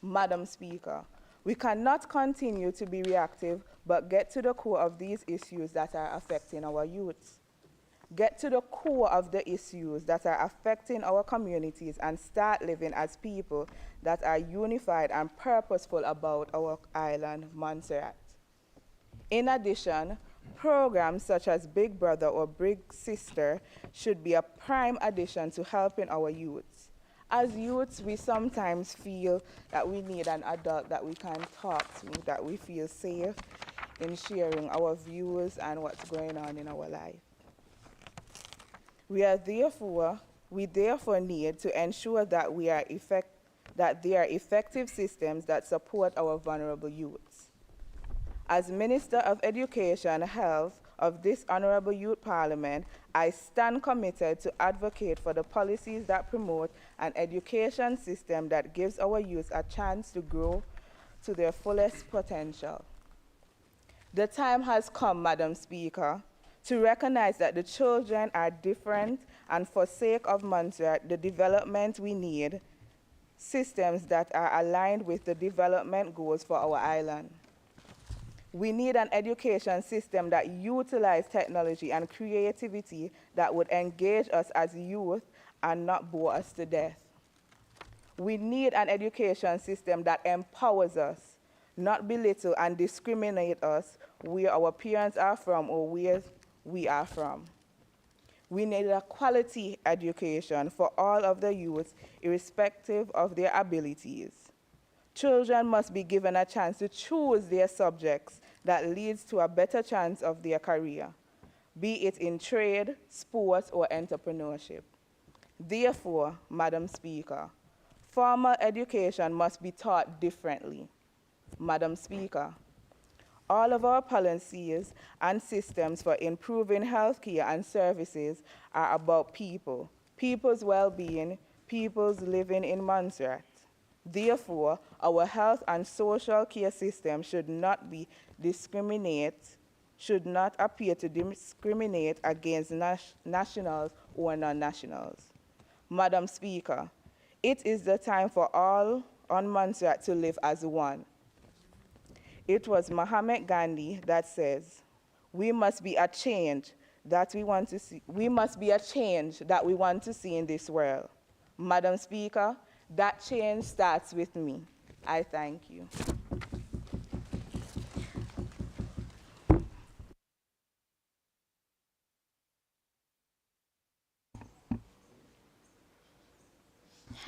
Madam Speaker, we cannot continue to be reactive, but get to the core of these issues that are affecting our youths. Get to the core of the issues that are affecting our communities and start living as people that are unified and purposeful about our island, Montserrat. In addition, programs such as Big Brother or Big Sister should be a prime addition to helping our youths. As youths, we sometimes feel that we need an adult that we can talk to, that we feel safe in sharing our views and what's going on in our life. We therefore need to ensure that there are effective systems that support our vulnerable youths. As Minister of Education and Health of this Honorable Youth Parliament, I stand committed to advocate for the policies that promote an education system that gives our youth a chance to grow to their fullest potential. The time has come, Madam Speaker, to recognize that the children are different, and for sake of Montserrat, the development we need systems that are aligned with the development goals for our island. We need an education system that utilizes technology and creativity that would engage us as youth and not bore us to death. We need an education system that empowers us, not belittle and discriminate us where our parents are from or where we are from. We need a quality education for all of the youths, irrespective of their abilities. Children must be given a chance to choose their subjects that leads to a better chance of their career, be it in trade, sports, or entrepreneurship. Therefore, Madam Speaker, formal education must be taught differently. Madam Speaker, all of our policies and systems for improving healthcare and services are about people, people's well-being, people's living in Montserrat. Therefore, our health and social care system should not appear to discriminate against nationals or non-nationals. Madam Speaker, it is the time for all on Montserrat to live as one. It was Mahatma Gandhi that says, we must be a change that we want to see. We must be a change that we want to see in this world. Madam Speaker, that change starts with me. I thank you.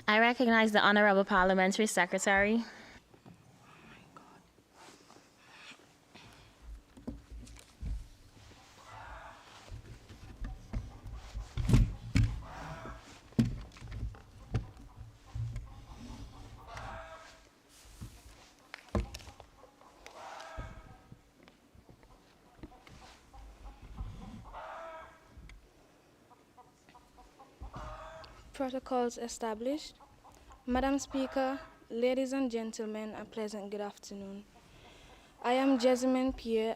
I recognize the Honorable Parliamentary Secretary. Protocols established. Madam Speaker, ladies and gentlemen, a pleasant good afternoon. I am Jessamine Pierre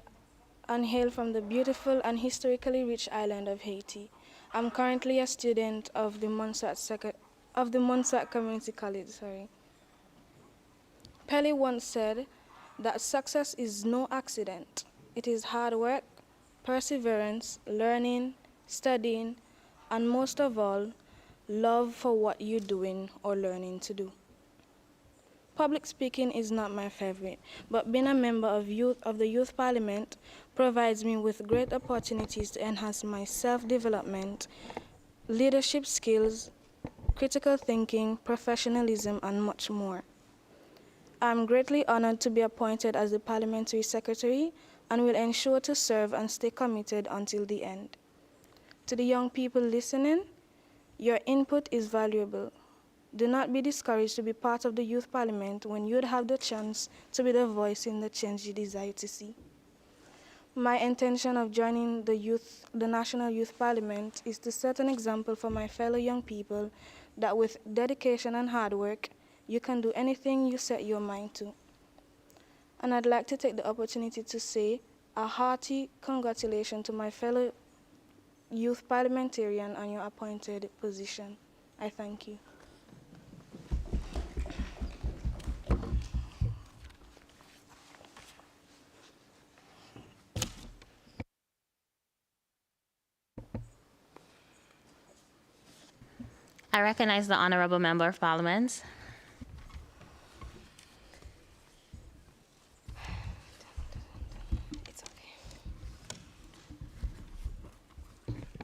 and hail from the beautiful and historically rich island of Haiti. I'm currently a student of the Montserrat Community College. Pele once said that success is no accident. It is hard work, perseverance, learning, studying, and most of all, love for what you're doing or learning to do. Public speaking is not my favorite, but being a member of the Youth Parliament provides me with great opportunities to enhance my self-development, leadership skills, critical thinking, professionalism, and much more. I'm greatly honored to be appointed as the Parliamentary Secretary and will ensure to serve and stay committed until the end. To the young people listening, your input is valuable. Do not be discouraged to be part of the Youth Parliament when you'd have the chance to be the voice in the change you desire to see. My intention of joining the National Youth Parliament is to set an example for my fellow young people that with dedication and hard work, you can do anything you set your mind to. And I'd like to take the opportunity to say a hearty congratulations to my fellow youth parliamentarian on your appointed position. I thank you. I recognize the Honorable Member of Parliament.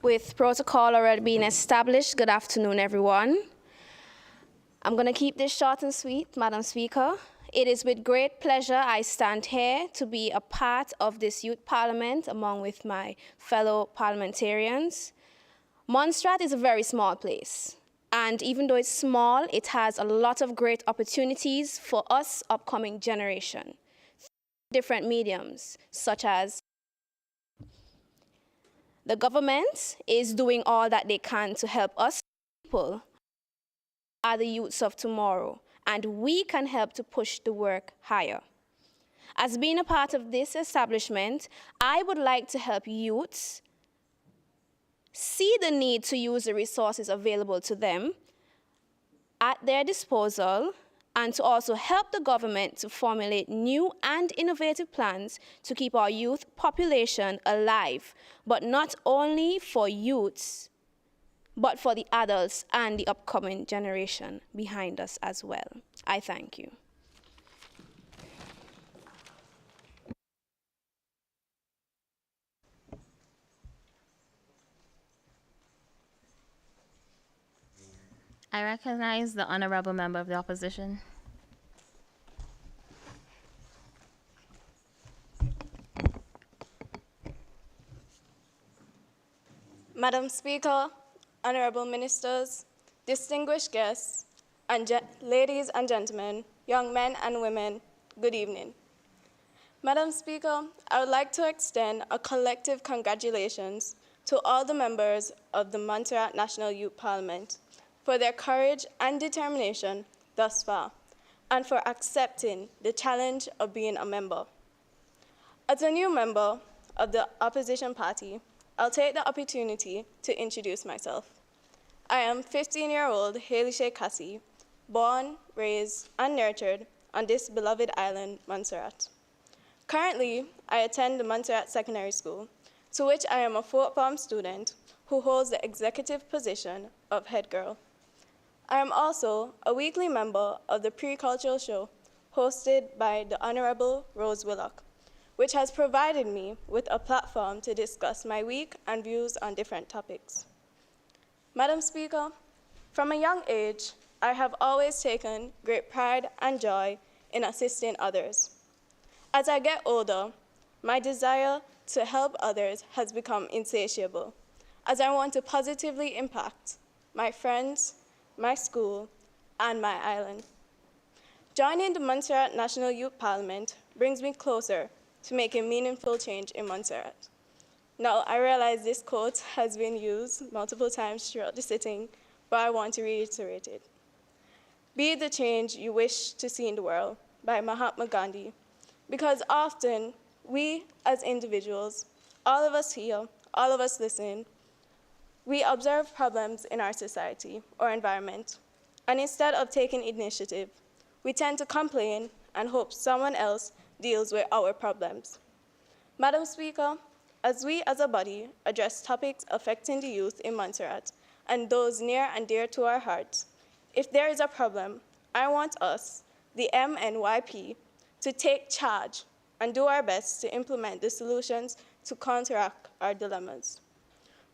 With protocol already being established, good afternoon, everyone. I'm going to keep this short and sweet, Madam Speaker. It is with great pleasure I stand here to be a part of this youth parliament along with my fellow parliamentarians. Montserrat is a very small place, and even though it's small, it has a lot of great opportunities for us upcoming generation. Different mediums, such as the government is doing all that they can to help us people are the youths of tomorrow, and we can help to push the work higher. As being a part of this establishment, I would like to help youths see the need to use the resources available to them at their disposal, and to also help the government to formulate new and innovative plans to keep our youth population alive, but not only for youths, but for the adults and the upcoming generation behind us as well. I thank you. I recognize the Honorable Member of the Opposition. Madam Speaker, honorable ministers, distinguished guests, and ladies and gentlemen, young men and women, good evening. Madam Speaker, I would like to extend a collective congratulations to all the members of the Montserrat National Youth Parliament for their courage and determination thus far, and for accepting the challenge of being a member. As a new member of the opposition party, I'll take the opportunity to introduce myself. I am 15-year-old Haley Shea Cassie, born, raised, and nurtured on this beloved island, Montserrat. Currently, I attend the Montserrat Secondary School, to which I am a fourth form student who holds the executive position of head girl. I am also a weekly member of the pre-cultural show hosted by the Honorable Rose Willock, which has provided me with a platform to discuss my week and views on different topics. Madam Speaker, from a young age, I have always taken great pride and joy in assisting others. As I get older, my desire to help others has become insatiable, as I want to positively impact my friends, my school, and my island. Joining the Montserrat National Youth Parliament brings me closer to making meaningful change in Montserrat. Now, I realize this quote has been used multiple times throughout the sitting, but I want to reiterate it. Be the change you wish to see in the world, by Mahatma Gandhi, because often we as individuals, all of us here, all of us listening, we observe problems in our society or environment, and instead of taking initiative, we tend to complain and hope someone else deals with our problems. Madam Speaker, as we as a body address topics affecting the youth in Montserrat and those near and dear to our hearts, if there is a problem, I want us, the MNYP, to take charge and do our best to implement the solutions to counteract our dilemmas.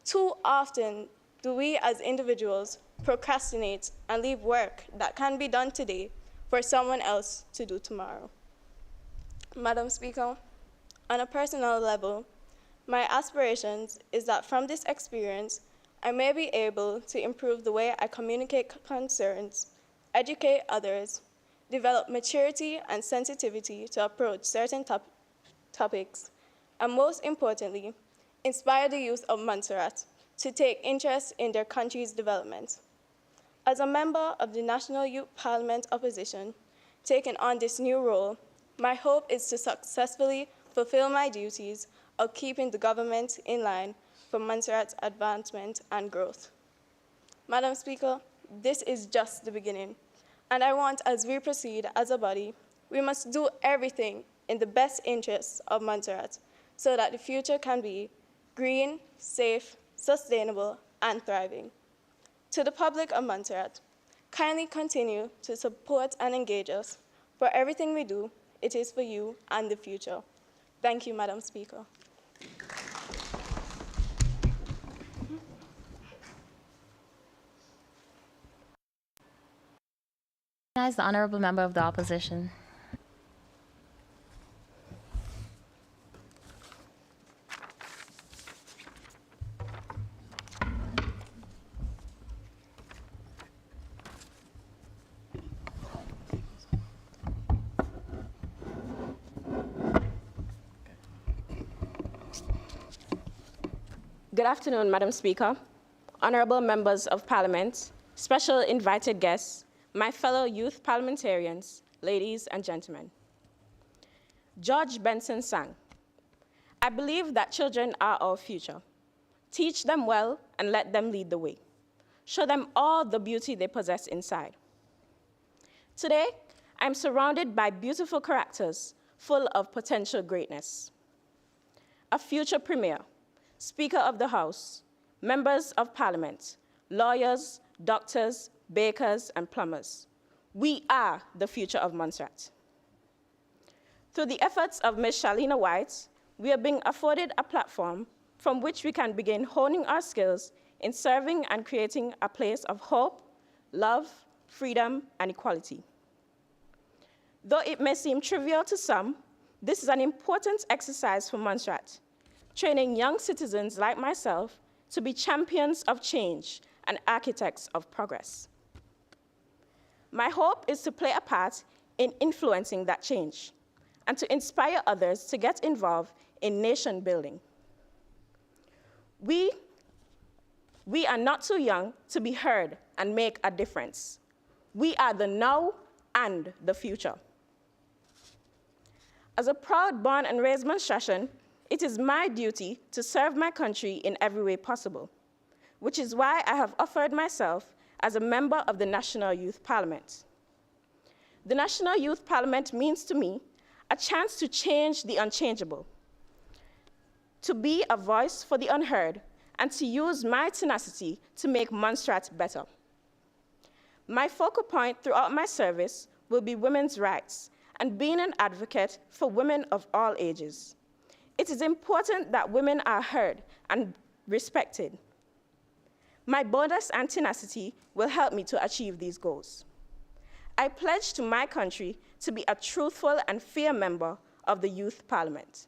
Too often do we as individuals procrastinate, and leave work that can be done today for someone else to do tomorrow. Madam Speaker, on a personal level, my aspirations is that from this experience, I may be able to improve the way I communicate concerns, educate others, develop maturity and sensitivity to approach certain topics, and most importantly, inspire the youth of Montserrat to take interest in their country's development. As a member of the National Youth Parliament Opposition, taking on this new role, my hope is to successfully fulfill my duties of keeping the government in line for Montserrat's advancement and growth. Madam Speaker, this is just the beginning, and I want, as we proceed as a body, we must do everything in the best interests of Montserrat so that the future can be green, safe, sustainable, and thriving. To the public of Montserrat, kindly continue to support and engage us. For everything we do, it is for you and the future. Thank you, Madam Speaker. Recognize the honorable member of the opposition. Good afternoon, Madam Speaker, honorable members of Parliament, special invited guests, my fellow youth parliamentarians, ladies and gentlemen. George Benson sang, "I believe that children are our future. Teach them well and let them lead the way. Show them all the beauty they possess inside." Today, I'm surrounded by beautiful characters full of potential greatness. A future premier, Speaker of the House, members of Parliament, lawyers, doctors, bakers, and plumbers. We are the future of Montserrat. Through the efforts of Ms. Shalina White, we are being afforded a platform from which we can begin honing our skills in serving and creating a place of hope, love, freedom, and equality. Though it may seem trivial to some, this is an important exercise for Montserrat, training young citizens like myself to be champions of change and architects of progress. My hope is to play a part in influencing that change and to inspire others to get involved in nation building. We are not too young to be heard and make a difference. We are the now and the future. As a proud born and raised Montserratian, it is my duty to serve my country in every way possible, which is why I have offered myself as a member of the National Youth Parliament. The National Youth Parliament means to me a chance to change the unchangeable, to be a voice for the unheard, and to use my tenacity to make Montserrat better. My focal point throughout my service will be women's rights and being an advocate for women of all ages. It is important that women are heard and respected. My boldness and tenacity will help me to achieve these goals. I pledge to my country to be a truthful and fair member of the Youth Parliament.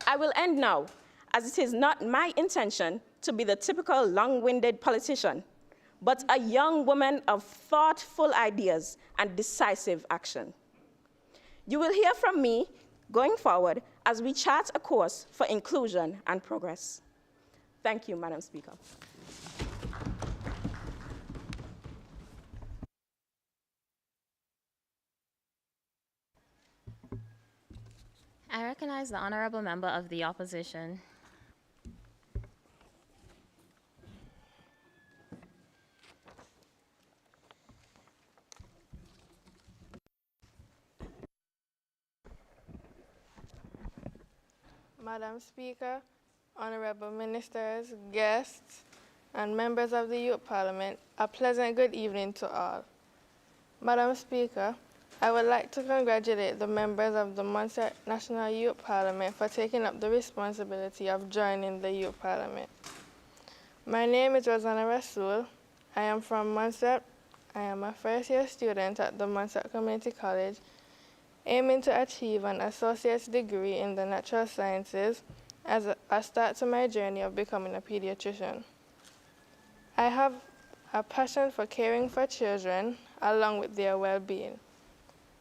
I will end now, as it is not my intention to be the typical long-winded politician, but a young woman of thoughtful ideas and decisive action. You will hear from me going forward as we chart a course for inclusion and progress. Thank you, Madam Speaker. I recognize the honorable member of the opposition. Madam Speaker, honorable ministers, guests, and members of the Youth Parliament, a pleasant good evening to all. Madam Speaker, I would like to congratulate the members of the Montserrat National Youth Parliament for taking up the responsibility of joining the Youth Parliament. My name is Rosanna Rasul. I am from Montserrat. I am a first-year student at the Montserrat Community College, aiming to achieve an associate's degree in the natural sciences as a start to my journey of becoming a pediatrician. I have a passion for caring for children along with their well-being.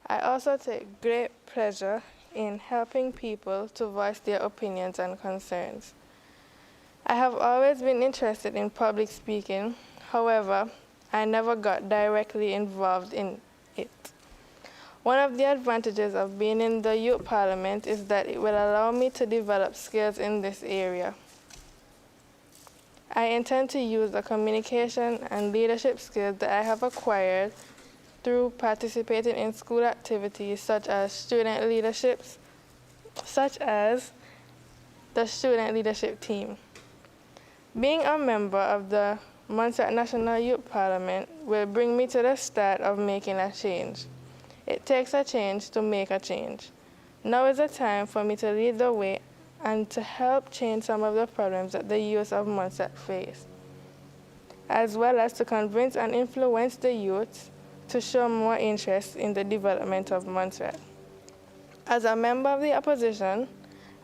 I also take great pleasure in helping people to voice their opinions and concerns. I have always been interested in public speaking. However, I never got directly involved in it. One of the advantages of being in the youth parliament is that it will allow me to develop skills in this area. I intend to use the communication and leadership skills that I have acquired through participating in school activities such as the student leadership team. Being a member of the Montserrat National Youth Parliament will bring me to the start of making a change. It takes a change to make a change. Now is the time for me to lead the way and to help change some of the problems that the youth of Montserrat face, as well as to convince and influence the youth to show more interest in the development of Montserrat. As a member of the opposition,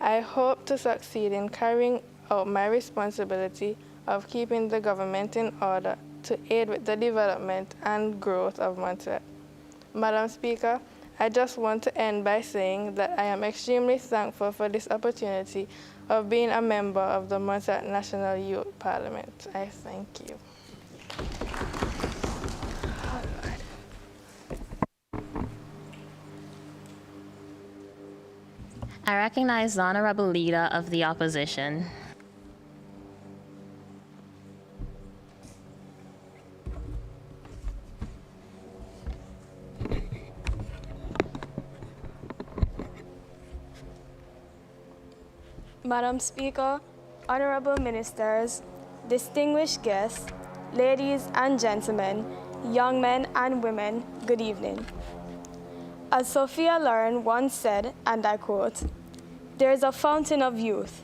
I hope to succeed in carrying out my responsibility of keeping the government in order to aid with the development and growth of Montserrat. Madam Speaker, I just want to end by saying that I am extremely thankful for this opportunity of being a member of the Montserrat National Youth Parliament. I thank you. I recognize the Honorable Leader of the Opposition. Madam Speaker, honorable ministers, distinguished guests, ladies and gentlemen, young men and women, good evening. As Sophia Loren once said, and I quote, "There is a fountain of youth.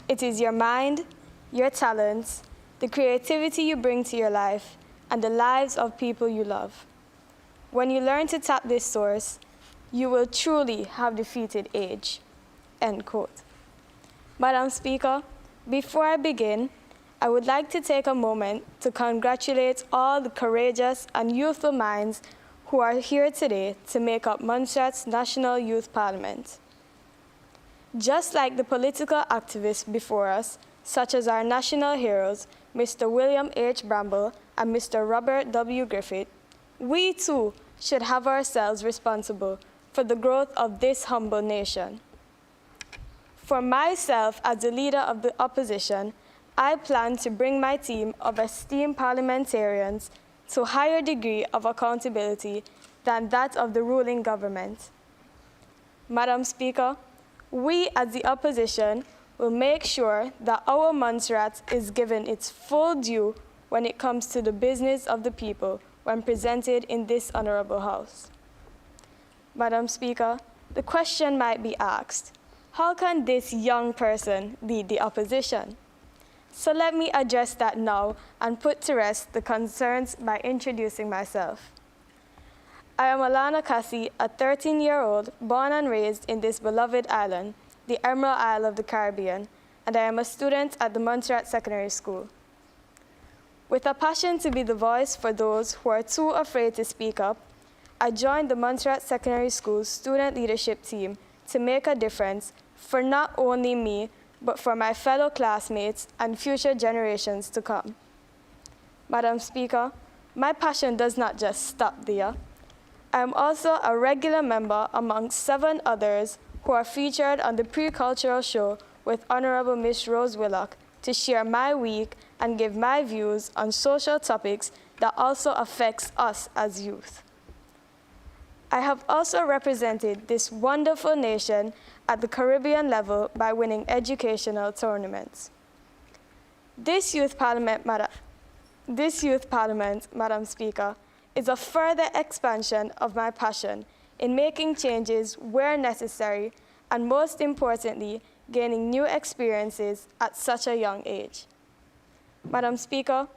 It is your mind, your talents, the creativity you bring to your life, and the lives of people you love. When you learn to tap this source, you will truly have defeated age." End quote. Madam Speaker, before I begin, I would like to take a moment to congratulate all the courageous and youthful minds who are here today to make up Montserrat's National Youth Parliament. Just like the political activists before us, such as our national heroes, Mr. William H. Bramble and Mr. Robert W. Griffith, we too should have ourselves responsible for the growth of this humble nation. For myself, as the leader of the opposition, I plan to bring my team of esteemed parliamentarians to a higher degree of accountability than that of the ruling government. Madam Speaker, we as the opposition will make sure that our Montserrat is given its full due when it comes to the business of the people when presented in this honorable House. Madam Speaker, the question might be asked, how can this young person lead the opposition? So let me address that now and put to rest the concerns by introducing myself. I am Alana Cassie, a 13-year-old born and raised in this beloved island, the Emerald Isle of the Caribbean, and I am a student at the Montserrat Secondary School. With a passion to be the voice for those who are too afraid to speak up, I joined the Montserrat Secondary School's student leadership team to make a difference for not only me, but for my fellow classmates and future generations to come. Madam Speaker, my passion does not just stop there. I am also a regular member amongst 7 others who are featured on the pre-cultural show with Honorable Miss Rose Willock to share my week and give my views on social topics that also affects us as youth. I have also represented this wonderful nation at the Caribbean level by winning educational tournaments. This youth parliament, Madam Speaker, is a further expansion of my passion in making changes where necessary and, most importantly, gaining new experiences at such a young age. Madam Speaker,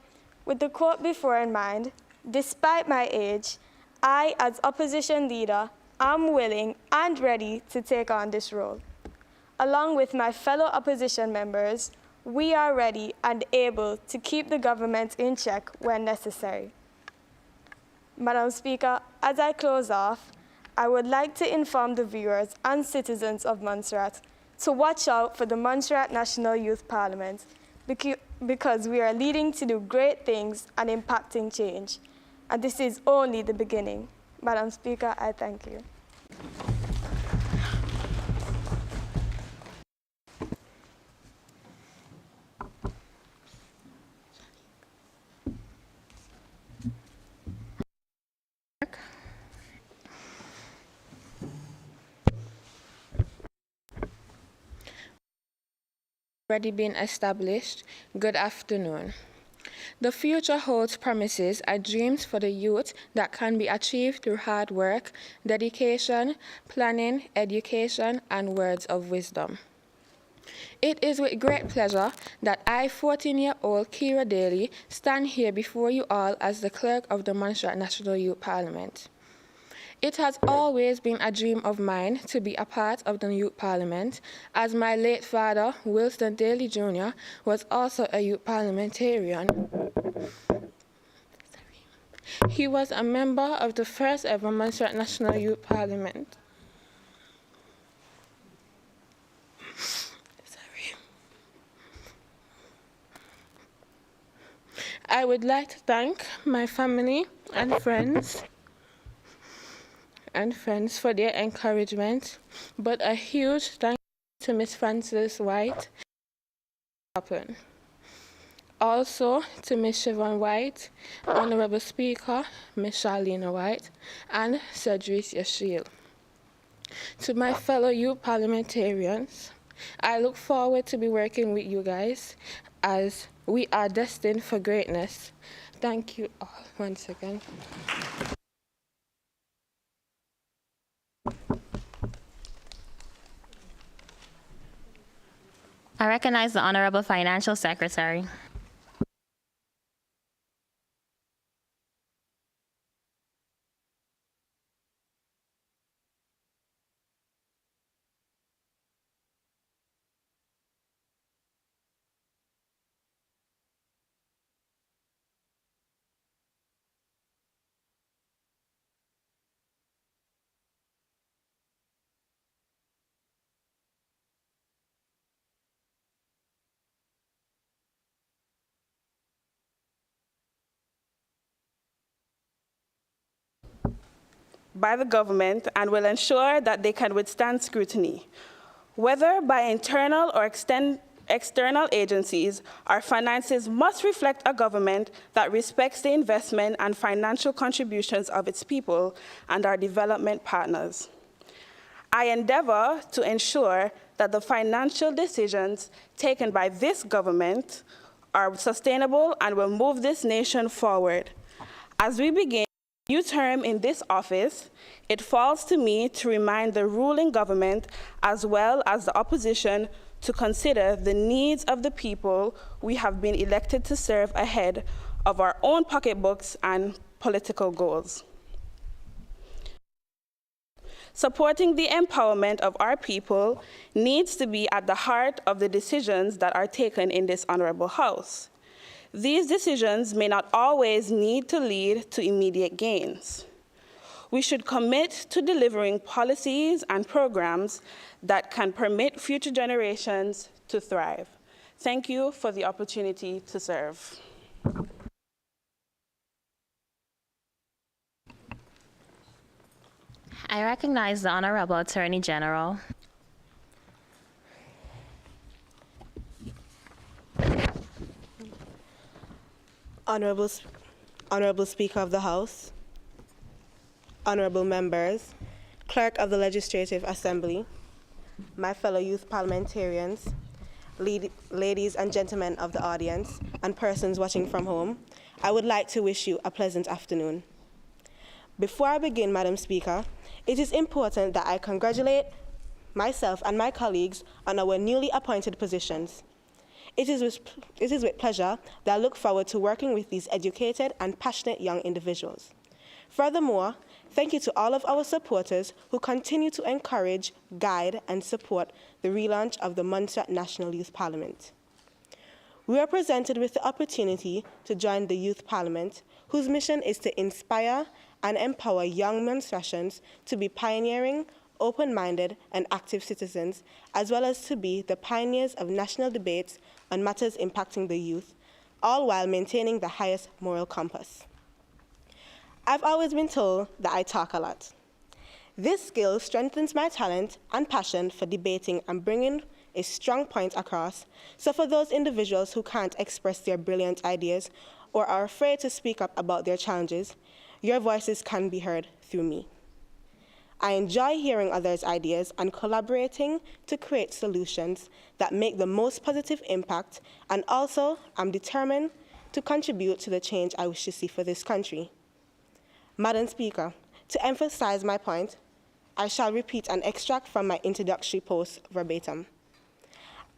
with the court before in mind, despite my age, I, as opposition leader, am willing and ready to take on this role. Along with my fellow opposition members, we are ready and able to keep the government in check when necessary. Madam Speaker, as I close off, I would like to inform the viewers and citizens of Montserrat to watch out for the Montserrat National Youth Parliament because we are leading to do great things and impacting change. And this is only the beginning. Madam Speaker, I thank you. Already been established. Good afternoon. The future holds promises and dreams for the youth that can be achieved through hard work, dedication, planning, education, and words of wisdom. It is with great pleasure that I, 14-year-old Kira Daly, stand here before you all as the clerk of the Montserrat National Youth Parliament. It has always been a dream of mine to be a part of the Youth Parliament, as my late father, Wilson Daly Jr., was also a youth parliamentarian. He was a member of the first ever Montserrat National Youth Parliament. I would like to thank my family and friends for their encouragement, but a huge thank you to Miss Frances White. Also to Miss Siobhan White, Honorable Speaker, Miss Charlene White, and Cedric Yashil. To my fellow youth parliamentarians, I look forward to be working with you guys as we are destined for greatness. Thank you all once again. I recognize the Honorable Financial Secretary. By the government and will ensure that they can withstand scrutiny. Whether by internal or external agencies, our finances must reflect a government that respects the investment and financial contributions of its people and our development partners. I endeavor to ensure that the financial decisions taken by this government are sustainable and will move this nation forward. As we begin a new term in this office, it falls to me to remind the ruling government as well as the opposition to consider the needs of the people we have been elected to serve ahead of our own pocketbooks and political goals. Supporting the empowerment of our people needs to be at the heart of the decisions that are taken in this honorable House. These decisions may not always need to lead to immediate gains. We should commit to delivering policies and programs that can permit future generations to thrive. Thank you for the opportunity to serve. I recognize the Honorable Attorney General. Honorable Speaker of the House, honorable members, Clerk of the Legislative Assembly, my fellow youth parliamentarians, ladies and gentlemen of the audience, and persons watching from home, I would like to wish you a pleasant afternoon. Before I begin, Madam Speaker, it is important that I congratulate myself and my colleagues on our newly appointed positions. It is with pleasure that I look forward to working with these educated and passionate young individuals. Furthermore, thank you to all of our supporters who continue to encourage, guide, and support the relaunch of the Montserrat National Youth Parliament. We are presented with the opportunity to join the Youth Parliament, whose mission is to inspire and empower young Montserratians to be pioneering, open-minded, and active citizens, as well as to be the pioneers of national debates on matters impacting the youth, all while maintaining the highest moral compass. I've always been told that I talk a lot. This skill strengthens my talent and passion for debating and bringing a strong point across. So for those individuals who can't express their brilliant ideas or are afraid to speak up about their challenges, your voices can be heard through me. I enjoy hearing others' ideas and collaborating to create solutions that make the most positive impact, and also I'm determined to contribute to the change I wish to see for this country. Madam Speaker, to emphasize my point, I shall repeat an extract from my introductory post verbatim.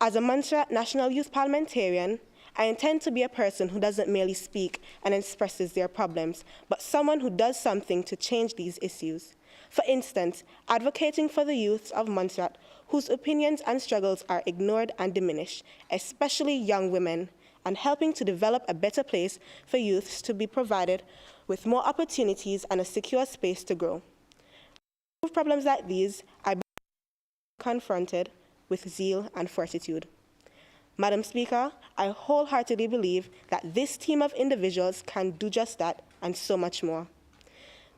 As a Montserrat National Youth Parliamentarian, I intend to be a person who doesn't merely speak and expresses their problems, but someone who does something to change these issues. For instance, advocating for the youths of Montserrat whose opinions and struggles are ignored and diminished, especially young women, and helping to develop a better place for youths to be provided with more opportunities and a secure space to grow. With problems like these, I be confronted with zeal and fortitude. Madam Speaker, I wholeheartedly believe that this team of individuals can do just that and so much more.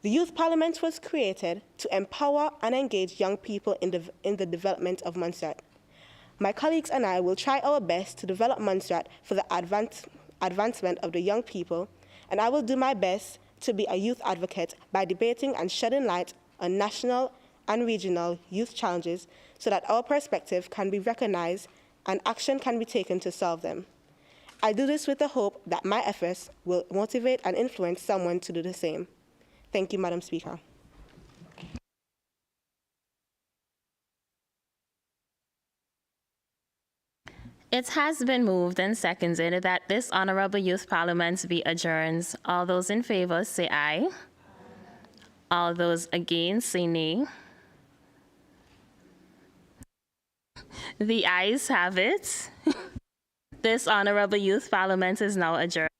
The Youth Parliament was created to empower and engage young people in the development of Montserrat. My colleagues and I will try our best to develop Montserrat for the advancement of the young people, and I will do my best to be a youth advocate by debating and shedding light on national and regional youth challenges so that our perspective can be recognized and action can be taken to solve them. I do this with the hope that my efforts will motivate and influence someone to do the same. Thank you, Madam Speaker. It has been moved and seconded that this Honorable Youth Parliament be adjourned. All those in favor say aye. All those against say nay. The ayes have it. This Honorable Youth Parliament is now adjourned.